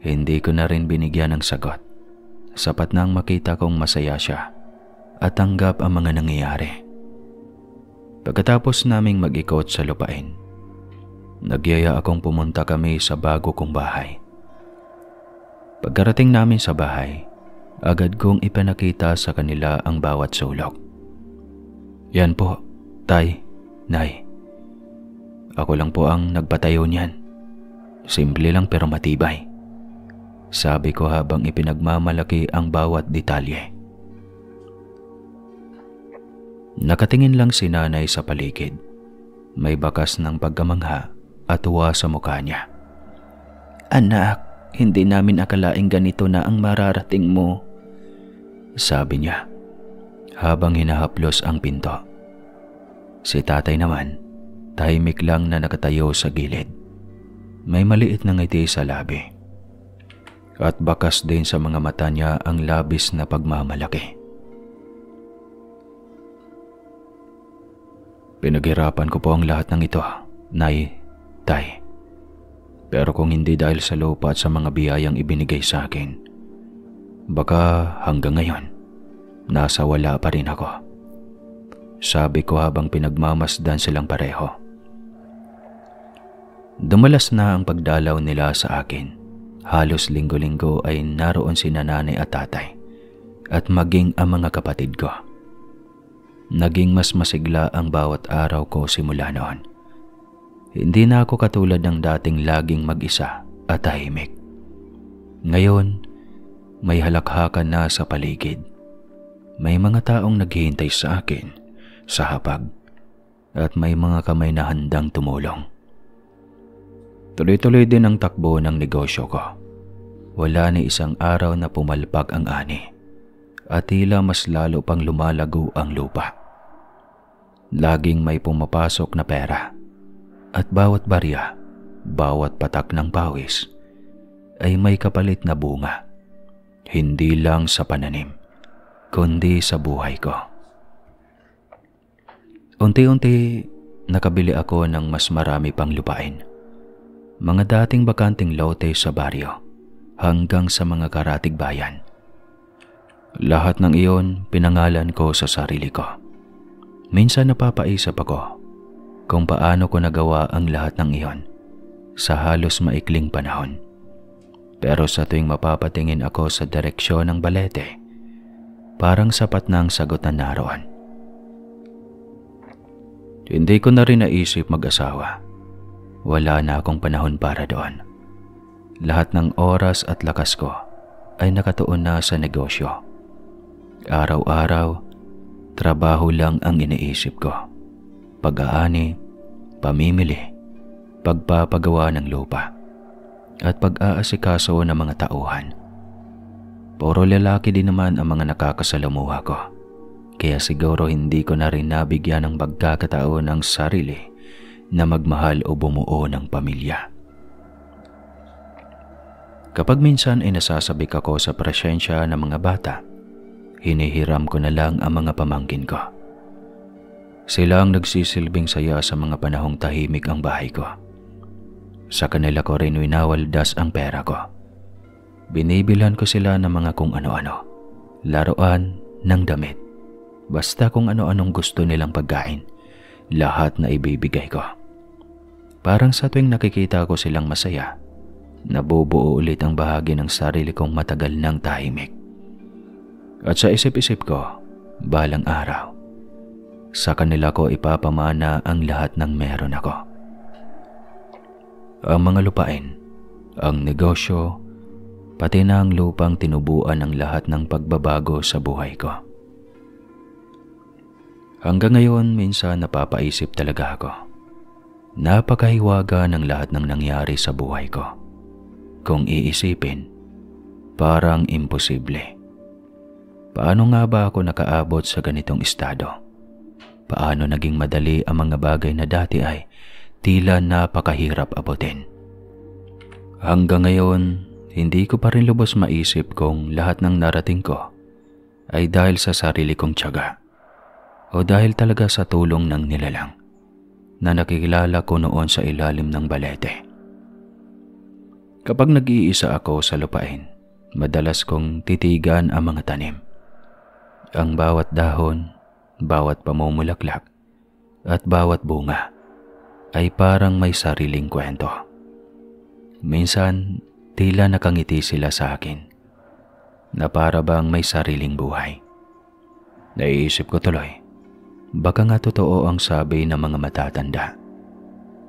Hindi ko na rin binigyan ng sagot. Sapat nang makita kong masaya siya at tanggap ang mga nangyayari. Pagkatapos naming mag-ikot sa lupain, nagyaya akong pumunta kami sa bago kong bahay. Pagkarating namin sa bahay, agad kong ipinakita sa kanila ang bawat sulok. Yan po, tay, nay. Ako lang po ang nagpatayo niyan. Simple lang pero matibay. Sabi ko habang ipinagmamalaki ang bawat detalye. Nakatingin lang si nanay sa paligid. May bakas ng pagkamangha at tuwa sa mukha niya. Anak, hindi namin akalaing ganito na ang mararating mo, sabi niya habang hinahaplos ang pinto. Si tatay naman, tahimik lang na nakatayo sa gilid. May maliit na ngiti sa labi. At bakas din sa mga mata niya ang labis na pagmamalaki. Pinaghirapan ko po ang lahat ng ito, nay, tay. Pero kung hindi dahil sa lupa at sa mga biyayang ibinigay sa akin, baka hanggang ngayon, nasa wala pa rin ako. Sabi ko habang pinagmamasdan silang pareho. Dumalas na ang pagdalaw nila sa akin. Halos linggo-linggo ay naroon si nanay at tatay at maging ang mga kapatid ko. Naging mas masigla ang bawat araw ko simula noon. Hindi na ako katulad ng dating laging mag-isa at tahimik. Ngayon, may halakhakan na sa paligid. May mga taong naghihintay sa akin sa hapag at may mga kamay na handang tumulong. Tuloy-tuloy din ang takbo ng negosyo ko. Wala ni isang araw na pumalpak ang ani at tila mas lalo pang lumalago ang lupa. Laging may pumapasok na pera at bawat barya, bawat patak ng pawis ay may kapalit na bunga. Hindi lang sa pananim, kundi sa buhay ko. Unti-unti nakabili ako ng mas marami pang lupain. Mga dating bakanting lote sa baryo hanggang sa mga karatig bayan. Lahat ng iyon pinangalan ko sa sarili ko. Minsan napapaisip ako kung paano ko nagawa ang lahat ng iyon sa halos maikling panahon. Pero sa tuwing mapapatingin ako sa direksyon ng Balete, parang sapat na ang sagot na naroon. Hindi ko na rin naisip mag-asawa. Wala na akong panahon para doon. Lahat ng oras at lakas ko ay nakatuon na sa negosyo. Araw-araw, trabaho lang ang iniisip ko. Pag-aani, pamimili, pagpapagawa ng lupa, at pag-aasikaso ng mga tauhan. Puro lalaki din naman ang mga nakakasalamuha ko. Kaya siguro hindi ko na rin nabigyan ng pagkakataon ng sarili na magmahal o bumuo ng pamilya. Kapag minsan ay nasasabik ako sa presensya ng mga bata, hinihiram ko na lang ang mga pamangkin ko. Sila ang nagsisilbing saya sa mga panahong tahimik ang bahay ko. Sa kanila ko rin winawaldas ang pera ko. Binibilhan ko sila ng mga kung ano-ano, laruan, ng damit. Basta kung ano-anong gusto nilang pagkain, lahat na ibibigay ko. Parang sa tuwing nakikita ko silang masaya, nabubuo ulit ang bahagi ng sarili kong matagal ng tahimik. At sa isip-isip ko, balang araw, sa kanila ko ipapamana ang lahat ng meron ako. Ang mga lupain, ang negosyo, pati na ang lupang tinubuan ng lahat ng pagbabago sa buhay ko. Hanggang ngayon, minsan napapaisip talaga ako. Napakahiwaga ng lahat ng nangyari sa buhay ko. Kung iisipin, parang imposible. Paano nga ba ako nakaabot sa ganitong estado? Paano naging madali ang mga bagay na dati ay tila napakahirap abutin? Hanggang ngayon, hindi ko pa rin lubos maisip kung lahat ng narating ko ay dahil sa sarili kong tiyaga o dahil talaga sa tulong ng nilalang na nakikilala ko noon sa ilalim ng Balete. Kapag nag-iisa ako sa lupain, madalas kong titigan ang mga tanim. Ang bawat dahon, bawat pamumulaklak, at bawat bunga ay parang may sariling kwento. Minsan, tila nakangiti sila sa akin na para bang may sariling buhay. Naiisip ko tuloy, baka nga totoo ang sabi ng mga matatanda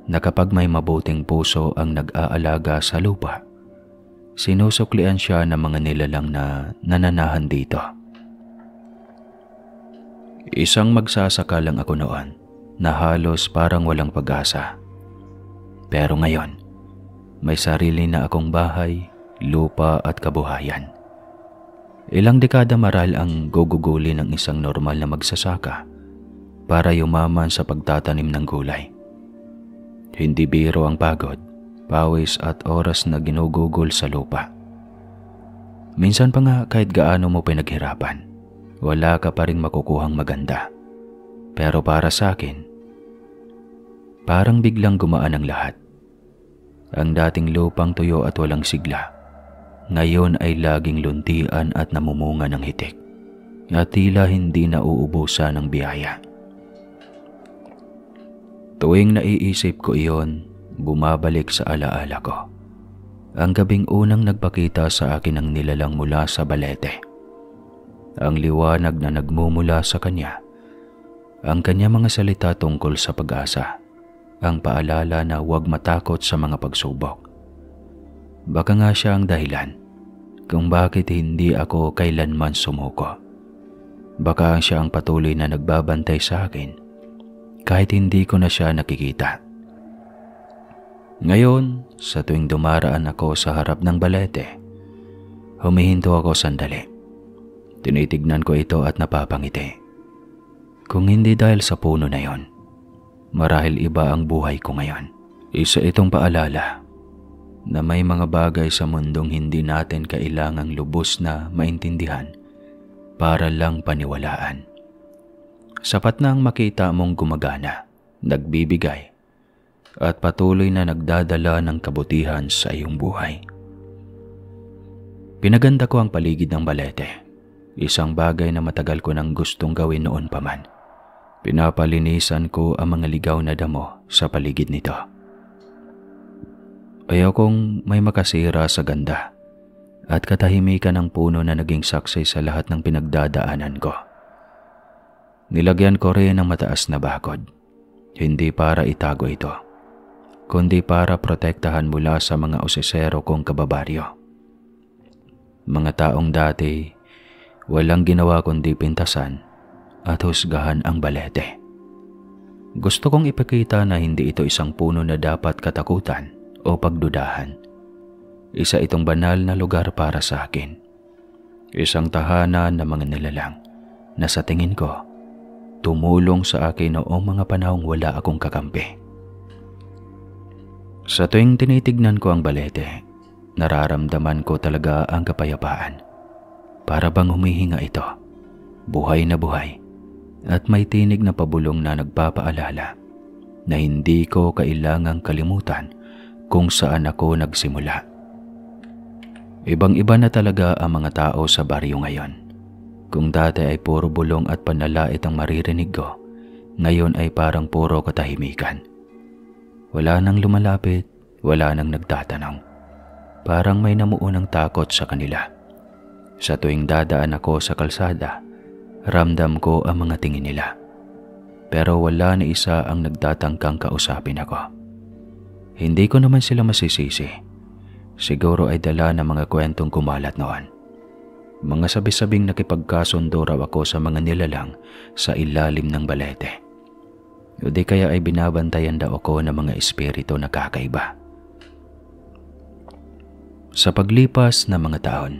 na kapag may mabuting puso ang nag-aalaga sa lupa, sinusuklian siya ng mga nilalang na nananahan dito. Isang magsasaka lang ako noon na halos parang walang pag-asa. Pero ngayon, may sarili na akong bahay, lupa at kabuhayan. Ilang dekada maral ang gugugulin ng isang normal na magsasaka para yumaman sa pagtatanim ng gulay. Hindi biro ang pagod, pawis at oras na ginugugol sa lupa. Minsan pa nga kahit gaano mo pinaghirapan, wala ka pa ring makukuhang maganda. Pero para sa akin, parang biglang gumaan ang lahat. Ang dating lupang tuyo at walang sigla, ngayon ay laging luntian at namumunga ng hitik, at tila hindi nauubusan ng biyaya. Tuwing naiisip ko iyon, bumabalik sa alaala ko ang gabing unang nagpakita sa akin ng nilalang mula sa Balete. Ang liwanag na nagmumula sa kanya, ang kanya mga salita tungkol sa pag-asa, ang paalala na huwag matakot sa mga pagsubok. Baka nga siya ang dahilan kung bakit hindi ako kailanman sumuko. Baka siya ang patuloy na nagbabantay sa akin kahit hindi ko na siya nakikita. Ngayon, sa tuwing dumaraan ako sa harap ng Balete, humihinto ako sandali. Tinitignan ko ito at napapangiti. Kung hindi dahil sa puno na yon, marahil iba ang buhay ko ngayon. Isa itong paalala na may mga bagay sa mundong hindi natin kailangang lubos na maintindihan para lang paniwalaan. Sapat na ang makita mong gumagana, nagbibigay, at patuloy na nagdadala ng kabutihan sa iyong buhay. Pinaganda ko ang paligid ng Balete, isang bagay na matagal ko nang gustong gawin noon pa man. Pinapalinisan ko ang mga ligaw na damo sa paligid nito. Ayaw kong may makasira sa ganda at katahimikan ng puno na naging saksi sa lahat ng pinagdadaanan ko. Nilagyan ko rin ng mataas na bakod, hindi para itago ito, kundi para protektahan mula sa mga osesero kong kababaryo. Mga taong dati walang ginawa kundi pintasan at husgahan ang Balete. Gusto kong ipakita na hindi ito isang puno na dapat katakutan o pagdudahan. Isa itong banal na lugar para sa akin. Isang tahanan ng mga nilalang na sa tingin ko, tumulong sa akin noong mga panahong wala akong kakampi. Sa tuwing tinitignan ko ang Balete, nararamdaman ko talaga ang kapayapaan. Para bang humihinga ito, buhay na buhay, at may tinig na pabulong na nagpapaalala na hindi ko kailangang kalimutan kung saan ako nagsimula. Ibang-iba na talaga ang mga tao sa baryo ngayon. Kung dati ay puro bulong at panlalait ang maririnig ko, ngayon ay parang puro katahimikan. Wala nang lumalapit, wala nang nagtatanong. Parang may namuunang takot sa kanila. Sa tuwing dadaan ako sa kalsada, ramdam ko ang mga tingin nila. Pero wala ni isa ang nagtatangkang kausapin ako. Hindi ko naman sila masisisi. Siguro ay dala ng mga kwentong kumalat noon. Mga sabi-sabing nakipagkasundo raw ako sa mga nilalang sa ilalim ng Balete. O di kaya ay binabantayan daw ako ng mga espiritu na kakaiba. Sa paglipas ng mga taon,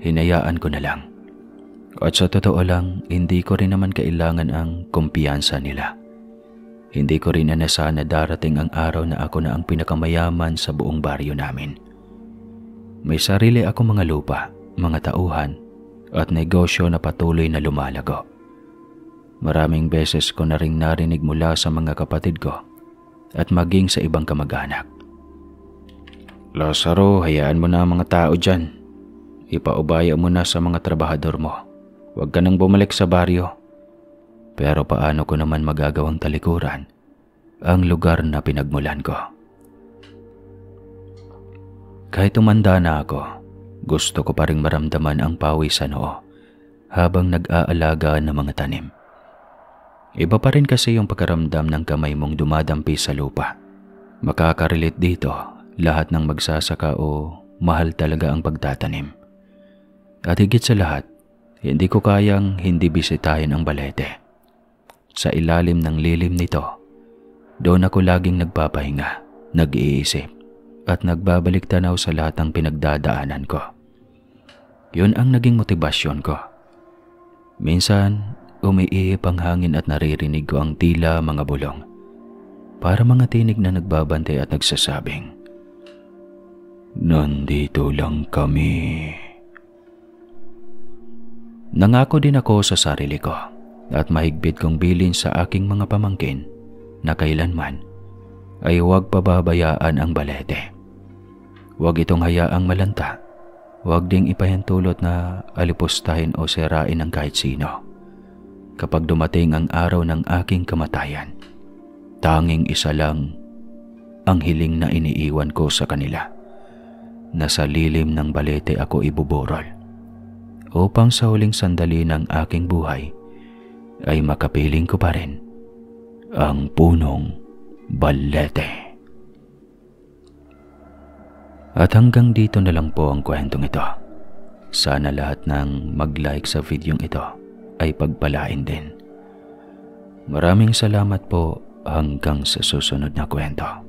hinayaan ko na lang. At sa totoo lang, hindi ko rin naman kailangan ang kumpiyansa nila. Hindi ko rin inasahan na darating ang araw na ako na ang pinakamayaman sa buong baryo namin. May sarili akong mga lupa, mga tauhan, at negosyo na patuloy na lumalago. Maraming beses ko na ring narinig mula sa mga kapatid ko at maging sa ibang kamag-anak. Lazaro, hayaan mo na ang mga tao dyan. Ipaubaya mo na sa mga trabahador mo. Huwag ka nang bumalik sa baryo. Pero paano ko naman magagawang talikuran ang lugar na pinagmulan ko? Kahit tumanda na ako, gusto ko pa ring maramdaman ang pawis sa noo habang nag-aalaga ng mga tanim. Iba pa rin kasi yung pagkaramdam ng kamay mong dumadampi sa lupa. Makaka-relate dito lahat ng magsasaka o mahal talaga ang pagtatanim. At higit sa lahat, hindi ko kayang hindi bisitahin ang Balete. Sa ilalim ng lilim nito, doon ako laging nagpapahinga, nag-iisip, at nagbabalik tanaw sa lahat ng pinagdadaanan ko. Yun ang naging motibasyon ko. Minsan, umiihip ang hangin at naririnig ko ang tila mga bulong. Para mga tinig na nagbabantay at nagsasabing, "Nandito lang kami." Nangako din ako sa sarili ko at mahigpit kong bilin sa aking mga pamangkin na kailanman ay huwag pababayaan ang Balete. Huwag itong hayaang malanta. Huwag ding ipahintulot na alipustahin o sirain ng kahit sino. Kapag dumating ang araw ng aking kamatayan, tanging isa lang ang hiling na iniiwan ko sa kanila, na sa lilim ng Balete ako ibuburol, upang sa huling sandali ng aking buhay ay makapiling ko pa rin ang punong Balete. At hanggang dito na lang po ang kwentong ito. Sana lahat ng mag-like sa videong ito ay pagpalain din. Maraming salamat po, hanggang sa susunod na kwento.